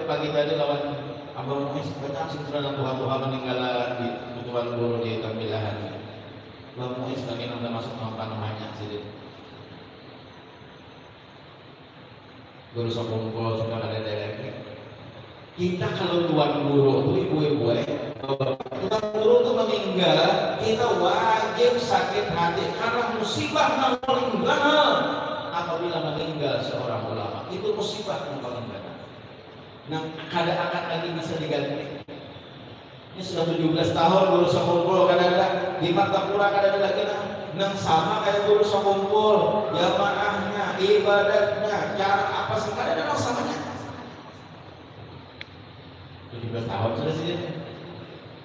pagi tadi lawan Abang Muiz baca sudah Tuhan meninggal di tutupan guru di tambilahan. Abang Muiz lagi nanti masuk nonton banyak sih. Guru sekumpul sudah ada lagi. Kita kalau tuan guru itu ibu-ibu tuan guru itu meninggal, kita wajib sakit hati karena musibah meninggal. Apabila meninggal seorang ulama itu musibah yang paling berat. Nah, kada akan lagi bisa diganti. Ini sudah 17 tahun guru sekumpul kadang-kadang di Martapura kadang-kadang lagi nang sama kayak guru sekumpul, jamaahnya, ibadatnya, cara apa sih kadang-kadang samanya. 17 tahun sudah sih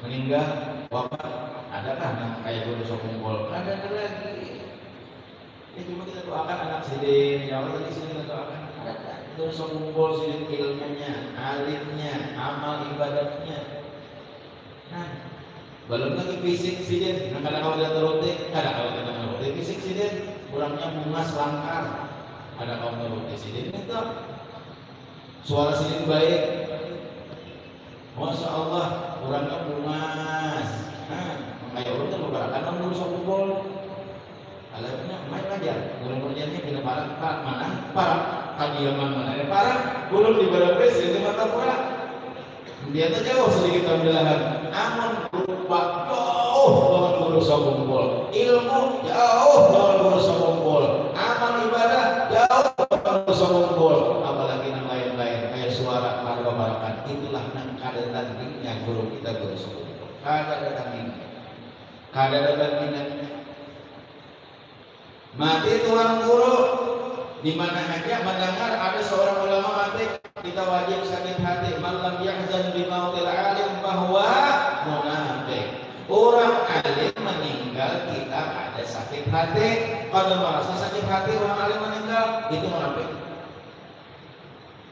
meninggal. Bapak, adakah yang kayak guru sekumpul? Ada lagi. Ya cuma kita doakan anak sidin, ya Allah di sini kita doakan. Ada guru sekumpul sidin ilmunya, alimnya, amal ibadahnya. Nah, belum lagi fisik sidin. Nah, kadang kalau dia teruti, kadang kalau kita teruti fisik sidin, kurangnya bunga selangkar. Ada kaum teruti sidin itu. Suara sidin baik. Masya Allah, kurangnya bungas. Nah, kayak orang beberapa kan dulu sekumpul. Alhamdulillah, main aja. Mudah-mudahannya bila parah mana? Parah. Kadiaman mana? Parah. Belum di badan presiden di mata pula. Dia tuh jauh sedikit ambilahan. Aman berupa jauh lawan guru sekumpul. Ilmu jauh lawan guru sekumpul. Amal ibadah jauh lawan guru sekumpul. Apalagi yang lain-lain kayak suara barakan. Itulah nang kada tandingnya guru kita guru sekumpul. Kada tandingnya. Kada tandingnya. Mati tuan guru, di mana aja mendengar ada seorang ulama mati, kita wajib sakit hati. Malam yahzan bi mautil alim bahwa munafik. Orang alim meninggal kita ada sakit hati. Kalau merasa sakit hati orang alim meninggal itu munafik.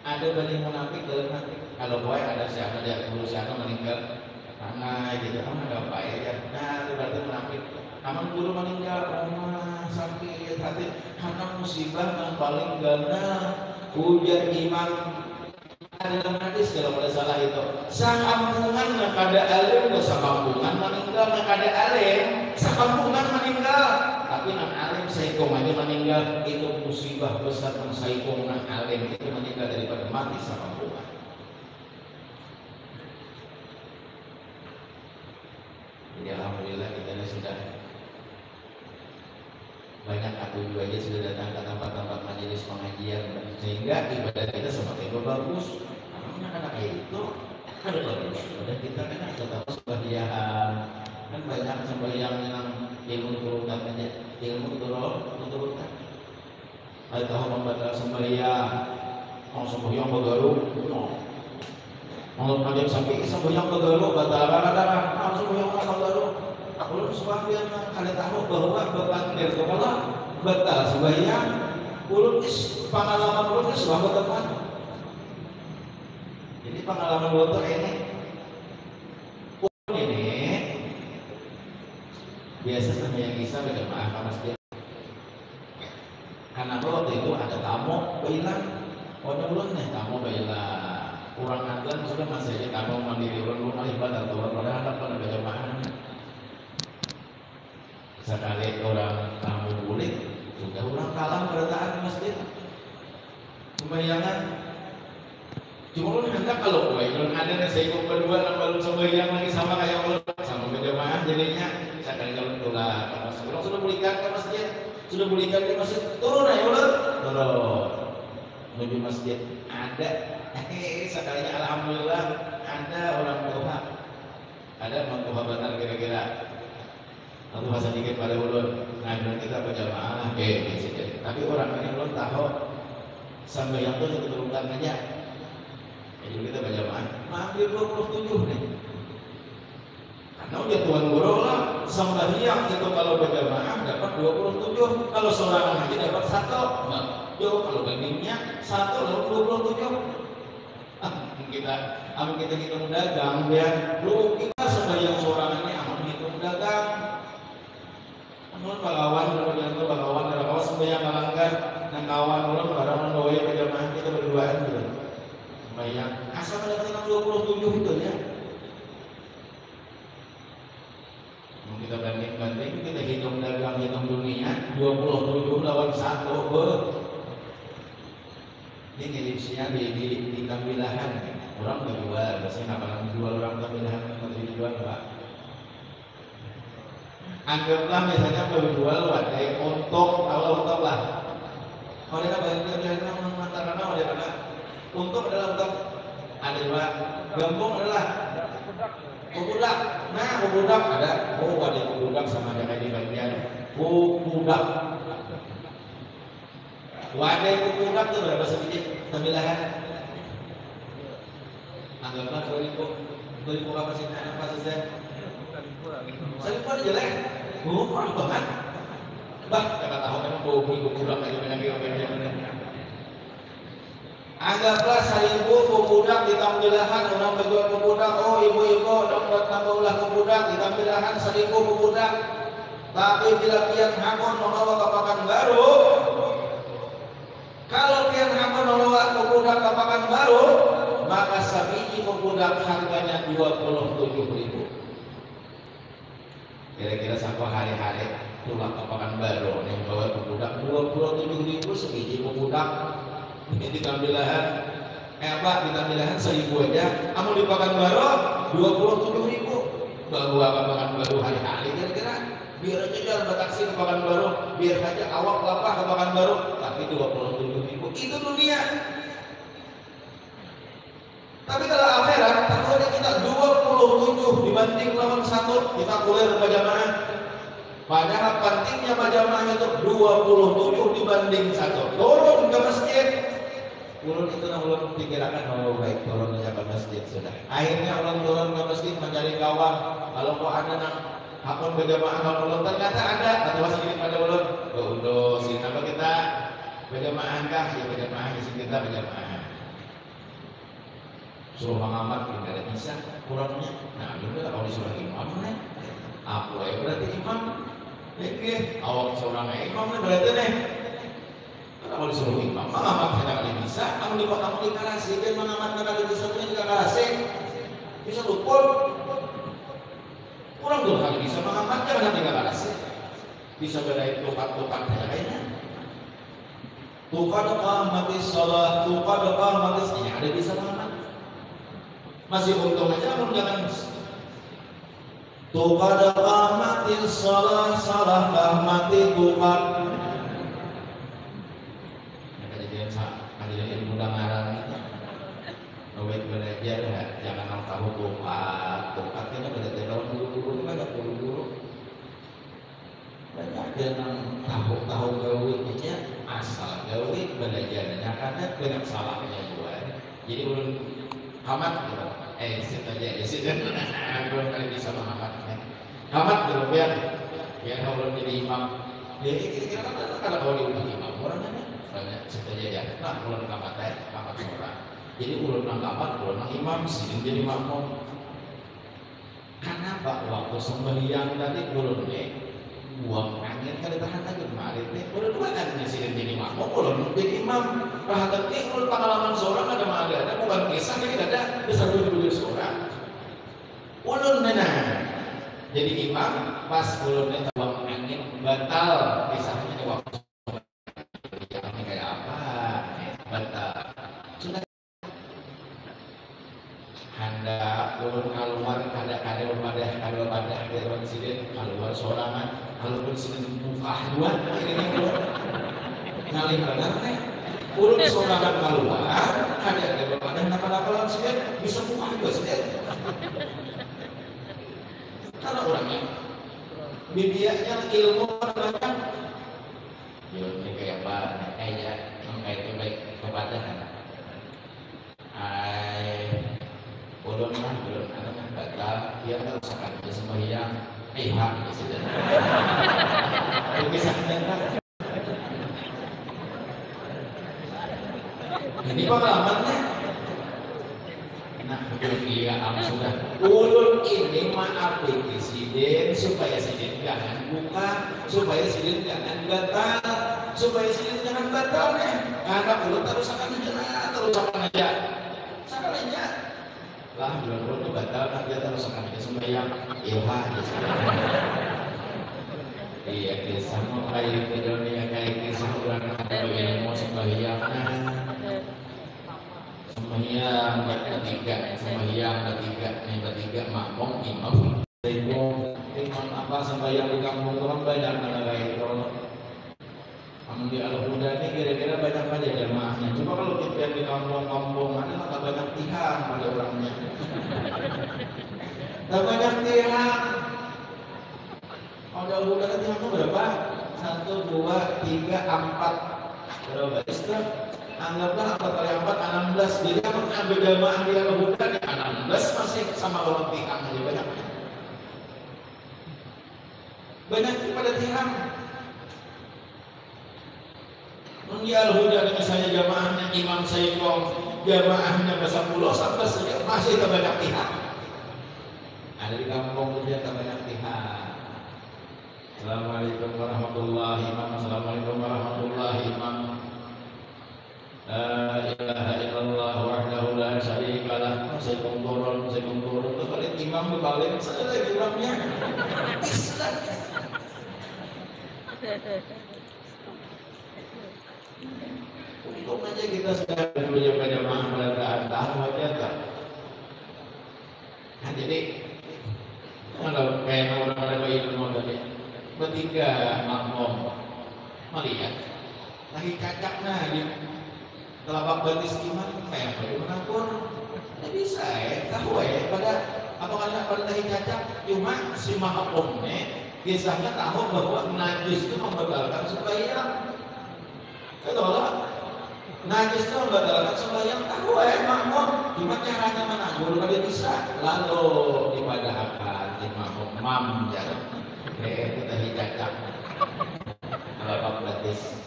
Ada banding munafik dalam hati. Kalau boy ada siapa dia guru siapa meninggal, mana gitu, ada apa ya? Nah itu berarti munafik. Namun guru meninggal, sakit hati, karena musibah yang paling gana. Ujar imam dalam hadis kalau tidak salah itu, sakampungan nakada alim, sakampungan meninggal nakada alim, sakampungan meninggal. Tapi nang alim saikong aja meninggal itu musibah besar. Nang saikong nang alim itu meninggal daripada mati sakampungan. Jadi alhamdulillah kita sudah banyak atau aja sudah datang ke tempat-tempat majelis pengajian sehingga ibadah kita semakin bagus. Karena kayak itu ada bagus. Dan kita kan tetap sembahyang kan banyak sembahyang yang ilmu turutan aja, ilmu turutan. Ada tahu membaca sembahyang, mau sembahyang begaru, mau ngajak sampai sembahyang begaru, batal mau sembahyang begaru. Ulun sebagian kada tahu bahwa bepandir kepala batal sembahyang. Ulun pengalaman ulun sudah tepat. Jadi pengalaman ulun tuh ini. Ulun ini biasa sembahyang isya berjamaah ke masjid. Karena waktu itu ada tamu bilang, ulun nih tamu bilang kurang nganten sudah masih aja tamu mandiri ulun ibadah tuh padahal pada berjamaah. Sekali orang tamu bulik sudah orang kalah berataan di masjid sembayangan. Cuma lu hendak kalau gue belum ada nasi ikut berdua nang belum sembahyang lagi sama kayak lu sama berjamaah jadinya sekali kalau tulah ke masjid. Orang sudah bulikan ke masjid, sudah bulikan ke masjid, turun ayo lu turun menuju masjid. Ada sekalinya alhamdulillah ada orang tua, ada orang tua benar kira-kira. Atau bahasa dikit pada ulun, nah kita berjamaah, tapi orang ini ulun tahu sampai yang itu keturunan aja. Jadi kita berjamaah, ambil 27 nih. Karena udah tuan guru lah, sembahyang itu kalau berjamaah dapat 27, kalau seorang haji dapat 1. Nah, jauh kalau bandingnya 1 lalu 27. Kita hitung dagang biar lu kita sembahyang seorang ini aman hitung dagang. Namun bagawan dari kawan sembahyang melanggar dan kawan ulun barang mendoa berjamaah kita berduaan gitu. Sembahyang asal mendapatkan 27 itu ya. Kita banding kita hitung dagang hitung dunia 27 lawan 1 ini lipsnya di tambilahan orang berjual biasanya kapan jual orang tambilahan atau dijual enggak. Anggaplah misalnya berjual wadai untuk kalau untuk lah mereka banyak mengatakan mereka untuk adalah untuk ada dua gembung adalah kubudak. Nah kubudak ada wadai kubudak sama dengan di bagian kubudak. Wadai kubudak itu berapa sedikit tambilahan? Anggaplah 2000 apa sih apa saja jelek, orang banget. Bah, kata tahu kan bau budak aja dengan. Anggaplah 1000 pemuda ditampilahan orang berjual pemuda. Oh ibu-ibu dong buat tambah ulah pemuda ditampilahan 1000 pemuda. Tapi bila pian hangon membawa ke Pekanbaru, kalau pian hangon membawa pemuda ke Pekanbaru, maka sabiji pemuda harganya 27.000. Kira-kira sampai hari-hari pulang ke Pekanbaru yang bawa pemuda 27.000 sebiji pemuda. Ini ditampilahan, ditampilahan 1000 aja. Kamu di Pekanbaru 27.000. Baru apa Pekanbaru hari-hari kira-kira? Biar aja jalan bertaksi ke Pekanbaru, biar aja awak lapar ke Pekanbaru, tapi 27.000 itu dunia. Tapi kalau akhirat, takutnya kita 27 dibanding lawan 1, kita kuliah berjamaah. Padahal pentingnya berjamaah itu 27 dibanding 1. Turun ke masjid. Ulun itu ulun pikirkan, oh baik turun ke masjid sudah. Akhirnya ulun turun ke masjid mencari kawan. Kalau mau ada hakun berjamaah kalau ulun ternyata ada. Atau sedikit pada ulun. Oh udah sini apa kita berjamaah kah? Ya berjamaah di sini kita berjamaah. Suruh mengamat tidak ada bisa kurangnya. Nah itu kalau disuruh imam nih, aku ya berarti imam. Oke, awak seorang imam nih berarti nih. Kalau disuruh imam, mengamat tidak kali bisa. Kamu di kota kamu di Karasi, dan mengamat tidak kali bisa punya di Karasi. Bisa luput. Kurang dua kali bisa mengamat jangan di Karasi. Bisa bedain tukat-tukat kayaknya. Tukat mati sholat, tukat mati ini ada bisa mengamat. Masih untung aja, namun jangan tukat mati sholat, salah mati tukat. Kejadian mudah ngarang itu. Nawet belajar jangan tahu tukat. Tukat itu belajar kalau guru-guru itu ada guru-guru. Banyak yang tahu gawe nya asal gawe belajarnya karena banyak salahnya juga. Jadi ulun hamat gitu. Belum kali bisa menghamat. Hamat dulu biar ulun jadi imam. Ya kira-kira kan kalau diundang imam orangnya banyak saja ya. Nah ulun hamat orang. Jadi ulun hamat, ulun imam sih jadi makmum. Kenapa waktu sembahyang tadi ulun buang angin kali tahan lagi kemarin ulun bukan sih jadi makmum, ulun jadi imam. Perhatian ulun pengalaman seorang ada bukan kisah ini ada besar dulu seorang. Ulun jadi imam pas ulun buang angin batal kisahnya di waktu ini kayak apa batal. Sudah hendak ulun keluar kada wadah dari presiden keluar sorangan kalau presiden buka dua akhirnya ulun ngalih banget ulun sorangan keluar ada wadah apa presiden bisa buka dua presiden karena orangnya bibianya ilmu macam ya ini kayak apa kayak baik kepada ulun anak batal dia harus akan sembahyang hak sudah kisahnya ini pengalamannya. Nah iya sudah ulun ini maaf presiden supaya presiden jangan buka, supaya presiden jangan batal, karena ulun terus akan aja lah bulan itu batal kan dia terus akan sembahyang ilhah iya kisah mau kayak dunia kayak kisah bulan kalau ilmu sembahyang yang ketiga makmum imam apa sembahyang di kampung orang banyak kayak itu. Kamu di Al-Huda ini kira-kira banyak aja jamaahnya. Cuma kalau kita di kampung-kampung ada nggak banyak tihang pada orangnya. Nggak banyak tihang. Kalau di Al-Huda tihangnya berapa? 1, 2, 3, 4. Berapa itu? Anggaplah 4 kali 4 16. Jadi kalau ambil jamaah di Al-Huda 16 masih sama orang tihang aja banyak. banyak pada tiang. Mengial huda dengan saya jamaahnya imam saya kong jamaahnya besar pulau sampai saja masih banyak pihak. Ada di kampung dia banyak pihak. Assalamualaikum warahmatullahi wabarakatuh. Assalamualaikum warahmatullahi wabarakatuh. La ilaha illallah wahdahu la syarika lah. Saya turun. Terus balik imam berbalik saya lagi orangnya. Untung aja kita sudah dulunya pada jamaah tahu aja tak. Nah, jadi kalau kayak orang-orang ilmu tadi bertiga makmum melihat lagi cacaknya di telapak betis iman kayak bagaimana pun tidak bisa ya tahu ya pada apa karena pada tahi cacak cuma si makmumnya kisahnya tahu bahwa najis itu membatalkan sembahyang. Betul lah. Najis itu membatalkan sembahyang tahu ya makmum. Cuma caranya menanggur kalau bisa. Lalu dipadahkan di makmum mam jangan. Kita hijacak. Kalau betis.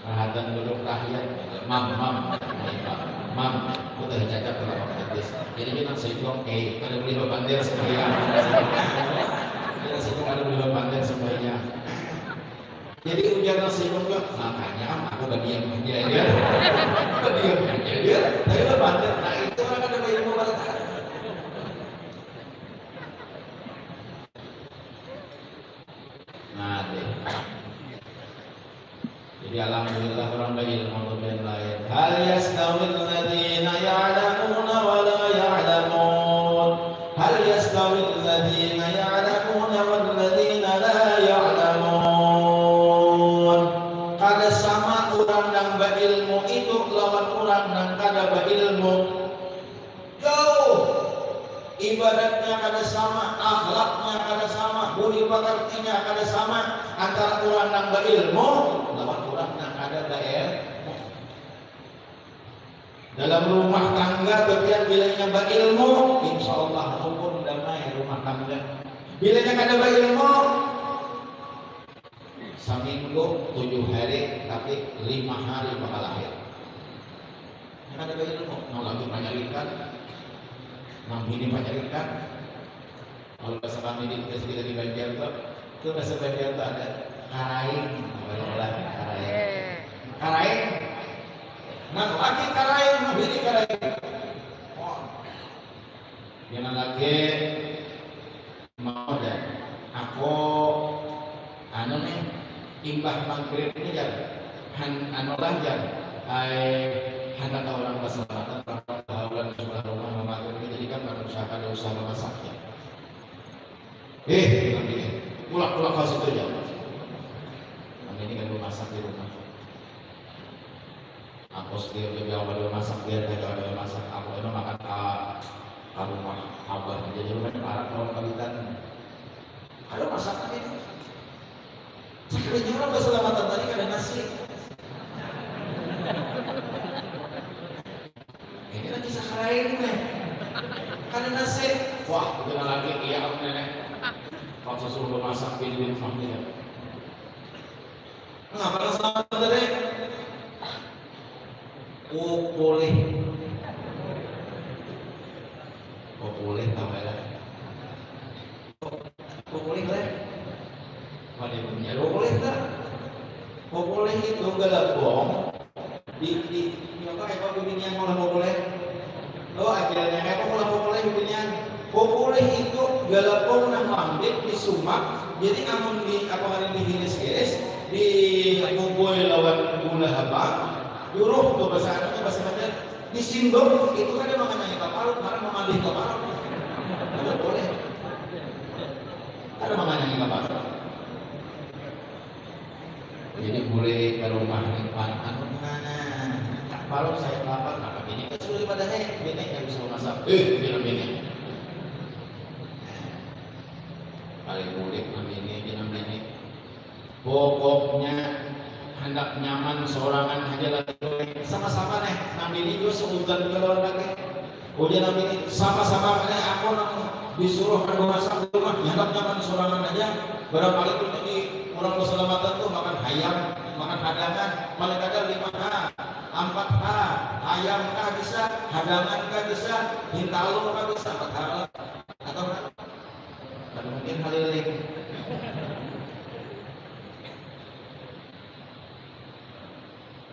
Perhatian duduk tahiyat mam. Kita hijacak kalau betis. Jadi kita seikong ada beli bandir sembahyang. Kita seikong ada beli bandir sembahyang. Jadi ujar nasi juga makanya aku berdiam aja dia, tapi berbandir. Nah itu orang ada ilmu bertahan. Nah deh. Jadi alhamdulillah orang berilmu dan lain. Hal yastawil ladzina ya'lamuna wa la ya'lamun. Hal yastawil ladzina ya'lamuna wal ladzina la ya'lamun. Sama orang yang berilmu itu lawan orang yang kada berilmu jauh ibadatnya kada sama, akhlaknya kada sama, budi pekertinya kada sama antara orang yang berilmu lawan orang yang kada berilmu. Dalam rumah tangga bagian bilanya berilmu insya Allah rukun damai rumah tangga. Bilanya kada berilmu seminggu 7 hari tapi 5 hari bakal lahir. Yang ada bagi ilmu, mau lagi penyalikan, mau ini penyalikan. Kalau bahasa kami di kita di Banjar itu bahasa Banjar itu ada karaing, karaing. Nah lagi karaing, mau ini karaing. Oh, jangan lagi mau deh. Aku anu nih. Imbah maghrib ini jangan anulah jangan hendak orang keselamatan orang sebelah rumah maghrib ini jadi kan ada usaha masaknya bilang dia pulang ke situ aja kami ini kan masak di rumah aku sendiri lebih awal masak dia tidak ada masak aku itu makan ke rumah abah jadi rumah para kawan kalian ada masakan ini. Sebenarnya orang keselamatan tadi kada nasi. Ini lagi sakarain nih. Kada nasi. Wah, kita lagi iya om nenek. Paksa suruh masak di rumahnya. Nah, pada saat tadi, boleh tahu ya. Boleh lah. Pada punya boleh tak? Boleh itu galabong di apa beginian mau boleh? Oh akhirnya mau boleh beginian. Boleh itu galabong nang mambit di sumak. Jadi namun di apa hari dihiris-hiris di bubur lawan gula habang. Yuruh tuh bahasa macam di sindok itu kan dia mengenai kaparut, karena mengambil kaparut. Tidak boleh. Ada mengenai kaparut. Jadi boleh ke rumah nikmat anu mana kalau saya lapar apa ini kan sudah pada bini yang bisa masak bilang bini paling boleh bini pokoknya hendak nyaman seorangan aja lagi sama-sama nih bini juga seuzan juga lawan lagi udah bini sama-sama aku disuruh ada masak di rumah, nyantap-nyantap sorangan aja. Barangkali itu jadi orang keselamatan tuh makan ayam, makan hadangan, paling kadang 5H, 4H, ayam kah bisa, hadangan kah bisa, hintalo kah bisa, atau ada mungkin haliling.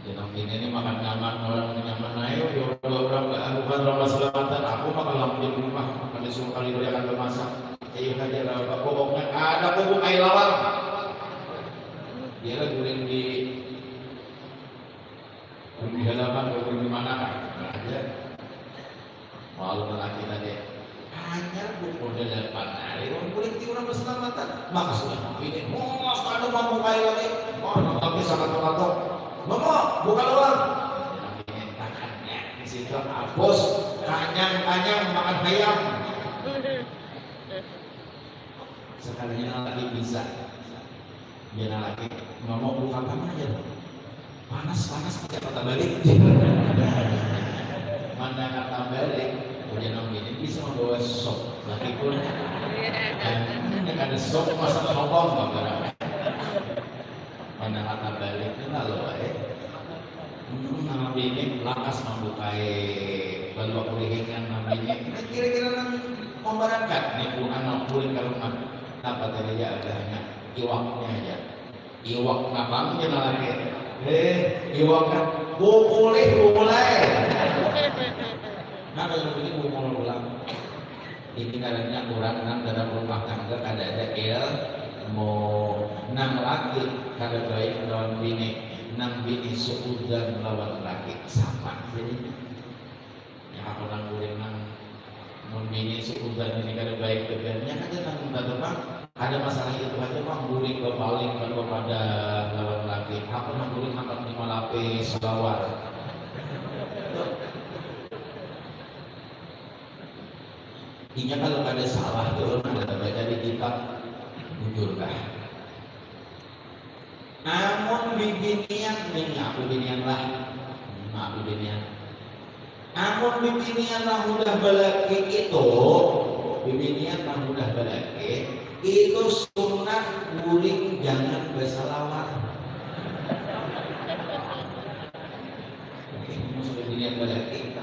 Jenong ini makan nyaman, orang nyaman ayo, orang bukan orang keselamatan, aku makan lampu di rumah, makan disuruh kali dia akan bermasak. Ayo aja lah, pokoknya ada bubuk air lawar. Dia lah guling di halaman, guling di mana aja. Malu lelaki tadi. Hanya bubuk dari depan hari, orang guling di orang keselamatan. Maka sudah ini, ada mampu air lagi. Tapi sangat terlalu. Mama, buka luar. Ini tangannya di situ hapus, kanyang makan ayam. Sekalinya lagi bisa, dia lagi ngomong buka panas aja, panas aja kata balik. Mana kata balik, udah nong ini bisa membawa sop, lagi pun ini ada sop masa ngomong nggak mana kata balik itu lalu nama bini lakas membukai balok kulihingan nama bini kira-kira nang membarankan nih bukan kulit ke rumah apa tadi aja ada hanya iwaknya aja iwak ngabang dia lagi iwak kan bukulih mulai nah kalau begini bukul ulang ini karena kurang nang dalam rumah tangga ada mau nang laki kada baik lawan bini nang bini seudan lawan laki sama jadi ya aku nang guling nang bini seudan ini kada baik kebanyakan aja nang minta bang ada masalah itu aja bang guling berpaling kepada lawan laki aku nang guling angkat 5 lapis lawar intinya kalau ada salah tuh ada baca di kitab munculkah namun bibinian ini aku bibinian lah aku bibinian namun bibinian lah udah balaki itu bibinian lah udah balaki itu sunat guling jangan bersalawat musuh bibinian balaki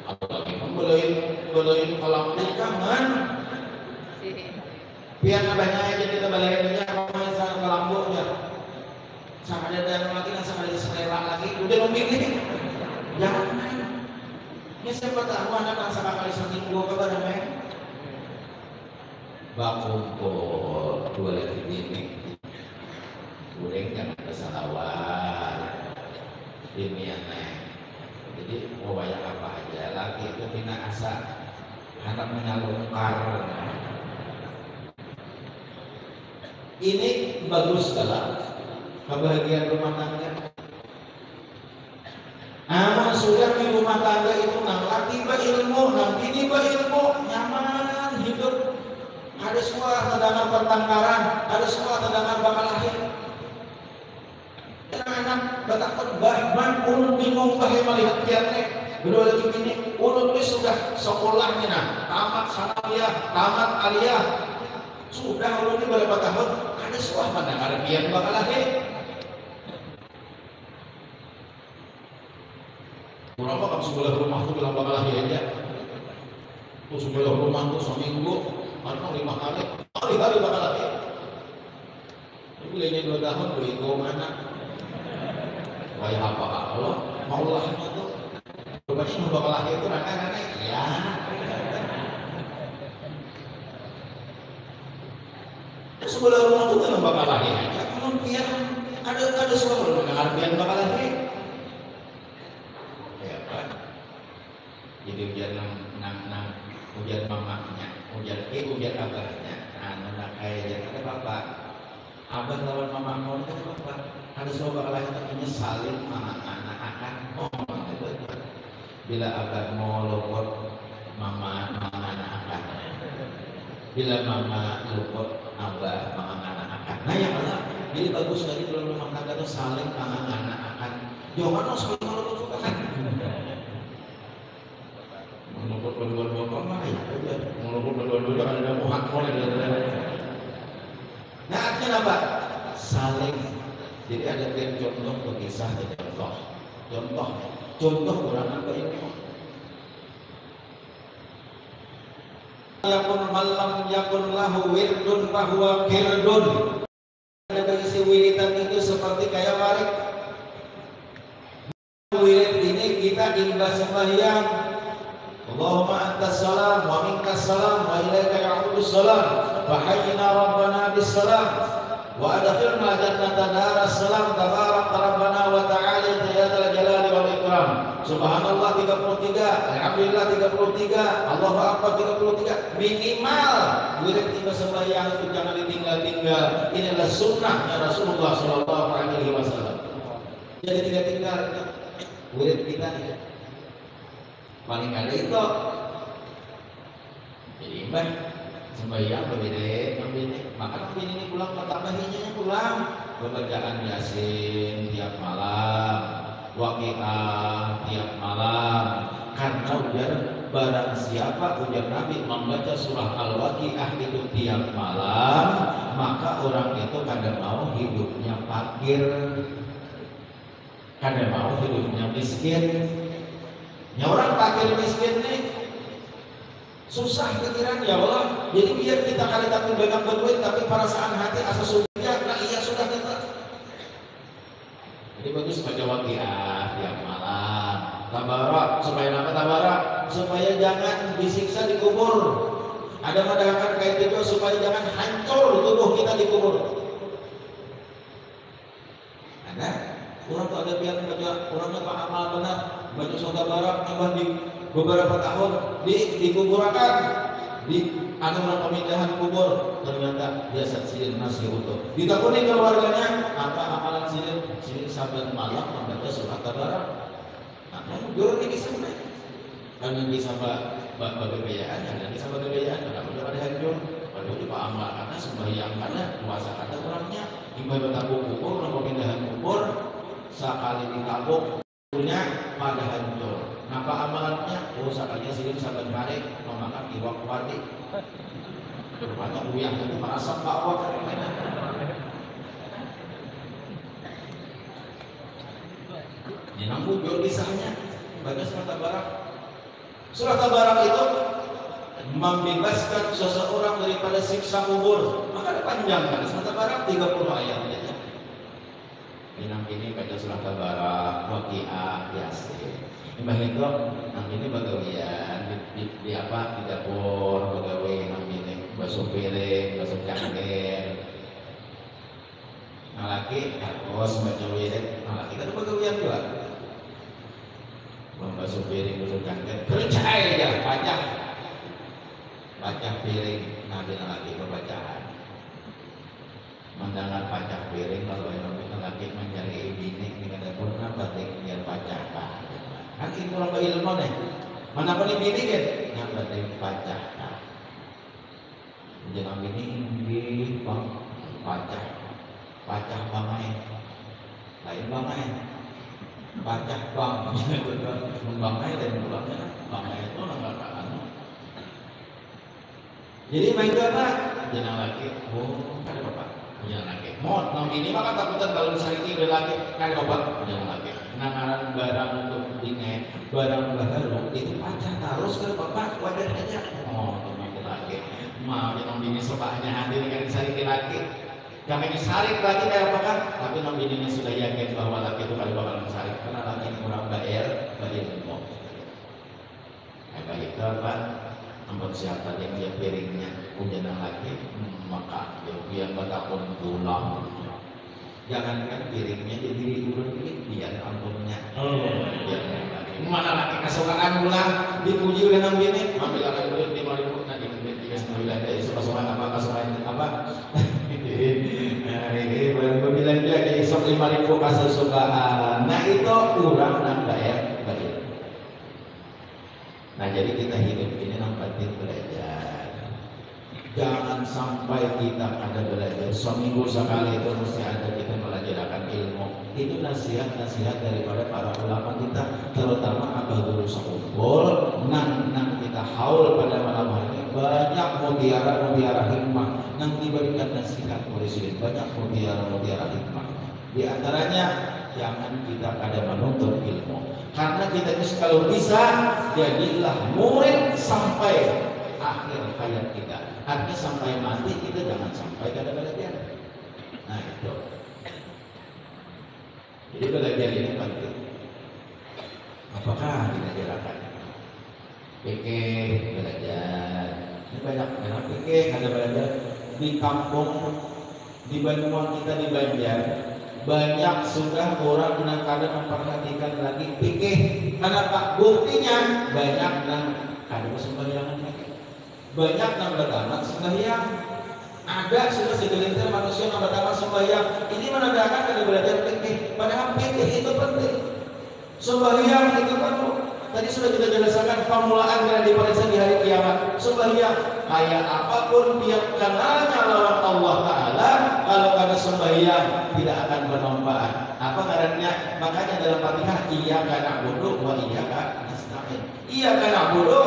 apalagi belain kolam jangan biar banyak aja kita balik aja sama ke lambungnya sama ada yang lagi sama ada selera lagi udah memilih jangan ini siapa tahu anak bangsa kali seminggu kabar namanya bakumpul dua lagi ini goreng jangan kesalawat ini aneh jadi mau banyak apa aja lagi itu bina asa anak menyalurkan ini bagus dalam kebahagiaan rumah tangga. Amal sudah di rumah tangga itu nang laki berilmu, nang bini berilmu, nyaman hidup. Ada suara terdengar pertengkaran, ada suara terdengar bakal lahir. Anak bertakut bahman ulun bingung bahe melihat kiatnya. Berdua lagi bini, ulun itu sudah sekolahnya nah, tamat sanawiyah, tamat aliyah. Sudah ulun ini berapa tahun ada suah mendengar kian bakal lahir. Orang bakal sebelah rumah tuh bilang bakal lahir aja. Tuh sebelah rumah tuh seminggu, atau 5 hari, hari-hari bakal lahir. Ini 2 tahun begitu mana? Wah apa Allah mau lahirnya tuh. Rupanya bakal lahir itu rana-rana ya. Sebelah rumah itu kan bakal lahir aja. Kemudian ada suara mendengar pian bakal lahir. Ya kan? Jadi ujian ujian mamanya, ujian abahnya. Anak kayak ada bapak. Abah lawan mama mau ada bapak. Ada suara bakal lahir tapi salin mama anak akan bila abah mau luput mama anak akan. Bila mama luput abah anak-anak. Nah yang mana? Jadi bagus dari dalam rumah tangga itu saling anak-anak. Jangan lo saling kalau kan. Menurut kedua-dua mah ya. makmur. Nah artinya apa? Saling. Jadi ada contoh kisah contoh orang apa ini? Yakun malam yakun lahu wirdun bahwa kirdun. Ada berisi wiridan itu seperti kayak warik. Wirid ini kita imbas sembahyang. Allahumma antas salam wa minkas salam wa ilaika ya'udus salam wa hayyina rabbana bis salam wa adkhilna jannata daras salam tabarak rabbana wa ta'ala ya dzal jalali wal ikram. Subhanallah 33, alhamdulillah 33, Allahu akbar 33. Minimal wirid imbas sembahyang itu jangan ditinggal-tinggal. Inilah sunnahnya Rasulullah sallallahu alaihi wasallam. Jadi tidak tinggal wirid kita ya. Paling ada itu. Jadi mbak sembahyang berbeda, maka ini pulang tambahinya pulang. Pembacaan Yasin tiap malam, Waqiah tiap malam. Karena ujar barang siapa ujar Nabi membaca surah Al-Waqiah itu tiap malam, maka orang itu kadang mau hidupnya fakir. Kadang mau hidupnya miskin. Ya orang fakir miskin nih susah pikiran ya Allah. Jadi biar kita kali tapi banyak berduit tapi perasaan hati asa sudah. Nah iya sudah kita. Jadi bagus baca Waqiah tiap malam. Tabarak supaya apa tabarak? Supaya jangan disiksa di kubur. Ada madahkan kayak gitu supaya jangan hancur tubuh kita di kubur. Ada orang tuh ada biar baca orangnya Pak amal benar baca surah Tabarak nambah di beberapa tahun dikuburakan di ada orang pemindahan kubur ternyata jasad silin masih utuh. Ditakuni keluarganya apa amalan silin saban malam membaca surah Tabarak. Nah, jurang ini sama. Kan yang bisa bagaian dan bisa bagaian karena udah ada hancur. Padahal di Pak amal karena sembahyang karena puasa kata orangnya ibadah tabung kubur orang pemindahan kubur sekali ditabuk punya pada hancur. Napa amalannya? Oh sakanya silin saban hari memakan iwak padi. Rupanya uyah itu merasa bawah. Dinambung jauh kisahnya. Baca surah Tabarak. Surah Tabarak itu membebaskan seseorang daripada siksa kubur. Maka dipanjangkan surah Tabarak 30 ayat. Ini baca surah Tabarak, Waqiah, Yasin. Ini itu nanti ini bagawian di apa di dapur bagawi nanti ini basuh piring, basuh cangkir. Nah laki harus baca wirid. Nah laki kan bagawian juga. Membasuh piring, basuh cangkir. Kerja aja baca piring. Nanti laki berbacaan. Mendengar pacak piring kalau yang laki mencari bini dengan dapur apa biar pacak. Kan itu orang ilmu nih. Mana pun bini kan? Yang penting pacak. Jangan bini di pacak bangai. Lain bangai. Pacak bang. Bangai dan pulangnya bangai itu enggak. Jadi main apa? Jangan lagi. Oh, ada bapak. Jangan lagi. Mau nang ini maka takutan kalau misalnya ini lagi kan obat jangan lagi. Nangaran barang untuk dingai barang baru itu pacak terus ke bapak wadah aja. Oh teman lagi. Mau nang ini sopanya hadir kan disarikin lagi. Kami disarik lagi kayak apa kan? Tapi nang ini sudah yakin bahwa laki itu kali bakal disarik karena laki ini orang bayar ilmu. Baik itu apa? Ampun siapa yang dia piringnya hujan lagi maka dia bakal pulang. Jangankan piringnya jadi turun ini biar ampunnya. Mana lagi kesukaan pulang dipuji oleh nang bini ambil akan duit 5.000 nanti duit 39 dari suka-suka apa kesukaan apa ini bilang dia di sok 5.000 kesukaan. Nah itu kurang nang bayar. Nah jadi kita hidup ini nang penting belajar. Jangan sampai kita ada belajar seminggu sekali itu mesti ada kita belajarkan ilmu. Itu nasihat-nasihat daripada para ulama kita, terutama Abah Guru Sekumpul. Nang kita haul pada malam hari ini banyak mutiara hikmah yang diberikan nasihat oleh Syekh, banyak mutiara hikmah. Di antaranya jangan kita ada menuntut ilmu, karena kita itu kalau bisa jadilah murid sampai akhir hayat kita. Artinya sampai mati kita jangan sampai kada belajar. Nah itu. Jadi belajar ini penting. Apakah kita jelaskan? Fikih belajar. Ini banyak fikih kada belajar di kampung, di Banyuwangi kita di Banjar. Banyak sudah orang yang kada memperhatikan lagi fikih. Kenapa? Buktinya banyak yang kada sembahyang. Banyak yang bertamat sembahyang. Ada sudah segelintir manusia yang bertamat sembahyang. Ini menandakan kada belajar fikih. Padahal fikih itu penting. Sembahyang itu perlu. Tadi sudah kita jelaskan permulaan yang diperiksa di hari kiamat. Sembahyang kayak apapun dia kenalnya lawan Allah Taala, kalau kada sembahyang tidak akan bermanfaat. Apa karena? Makanya dalam Fatihah iyyaka na'budu wa iyyaka nasta'in. Iyyaka na'budu,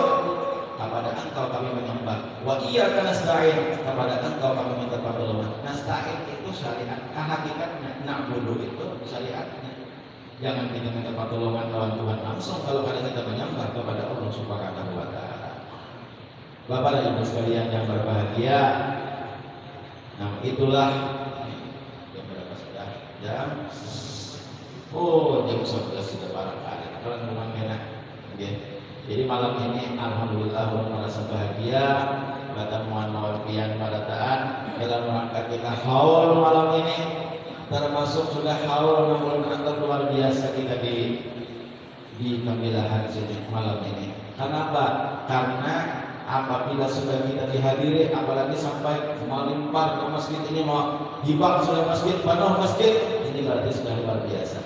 kepada Engkau kami menyembah. Wa iyyaka nasta'in, kepada Engkau kami minta pertolongan. Nasta'in itu syariat. Hakikatnya na'budu itu syariatnya. Jangan kita minta pertolongan lawan Tuhan langsung kalau kada kita menyembah kepada Allah Subhanahu wa taala. Bapak dan Ibu sekalian yang berbahagia. Nah, itulah yang berapa sudah jam. Jam 11 sudah barangkali. Kalau memang enak. Okay. Jadi malam ini alhamdulillah merasa bahagia bertemuan mawafian pada taat dalam rangka kita haul malam ini, termasuk sudah haul namun anggap luar biasa kita di Kemilahan sini malam ini. Kenapa? Karena apabila sudah kita dihadiri, apalagi sampai melimpar ke masjid ini, mau hibak sudah masjid, penuh masjid, ini berarti sudah luar biasa.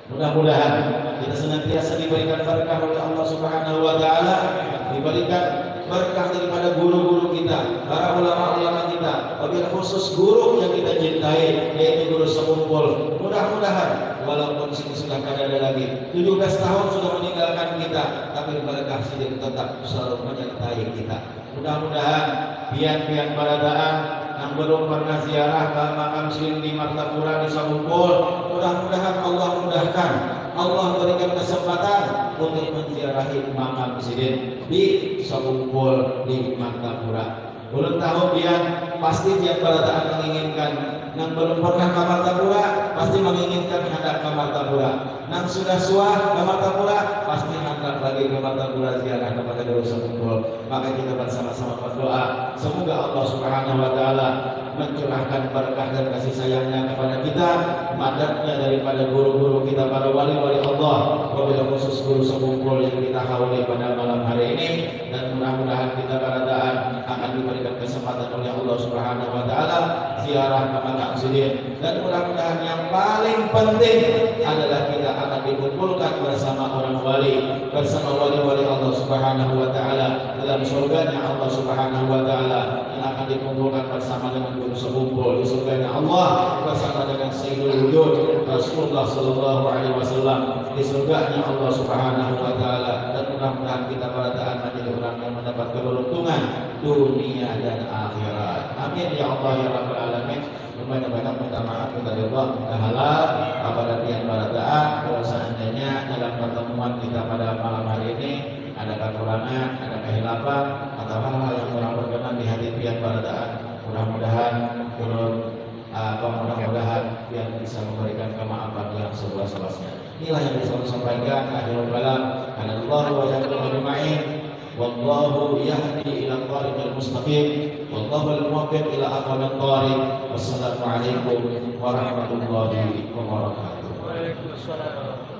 Mudah-mudahan kita senantiasa diberikan berkah oleh Allah Subhanahu wa taala, diberikan berkah daripada guru-guru kita, para ulama-ulama kita, wabil khusus guru yang kita cintai yaitu Guru Sekumpul. Mudah-mudahan walaupun sini sudah kada ada lagi, 17 tahun sudah meninggalkan kita, tapi berkah sidik tetap selalu menyertai kita. Mudah-mudahan pian-pian baradaan yang belum pernah ziarah ke makam Syekh di Martapura di Sekumpul, mudah-mudahan Allah mudahkan, Allah berikan kesempatan untuk menziarahi makam Syekh di Sekumpul di Martapura. Belum tahu pian, pasti tiap baradaan menginginkan. Yang belum pernah ke Martapura pasti menginginkan hendak ke Martapura. Yang sudah suah ke Martapura pasti hendak lagi ke Martapura ziarah kepada Guru Sekumpul. Maka kita bersama-sama berdoa semoga Allah Subhanahu wa taala mencurahkan berkah dan kasih sayangnya kepada kita, madadnya daripada guru-guru kita, para wali-wali Allah, wabil khusus Guru Sekumpul yang kita hauli pada malam hari ini. Dan mudah-mudahan kita keadaan akan diberikan kesempatan oleh Allah Subhanahu wa taala ziarah ke makam Syekh. Dan mudah-mudahan yang paling penting adalah kita akan dikumpulkan bersama orang wali, bersama wali-wali Allah Subhanahu wa taala dalam surganya Allah Subhanahu wa taala, yang akan dikumpulkan bersama dengan Guru Sekumpul di surganya Allah, bersama dengan Sayyidul Wujud Rasulullah sallallahu alaihi wasallam di surganya Allah Subhanahu wa taala. Dan mudah-mudahan kita pada taat menjadi orang yang mendapat keberuntungan dunia dan akhirat. Amin ya Allah ya rabbal alamin. Banyak-banyak minta maaf, minta ridha, minta halal kepada tiang pada taat. Kalau seandainya dalam pertemuan kita pada malam hari ini ada kekurangan, ada kehilapan atau hal-hal yang kurang berkenan di hati tiang pada taat, mudah-mudahan mudah-mudahan yang bisa memberikan kemaafan yang seluas-luasnya. Inilah yang bisa saya sampaikan. Akhirul kalam, anallahu wa jalla ajma'in. Wallahu yahdi ila thariqil mustaqim. Wallahu al-muwaffiq ila aqwamit thariq. Wassalamu alaikum warahmatullahi wabarakatuh. Waalaikumsalam.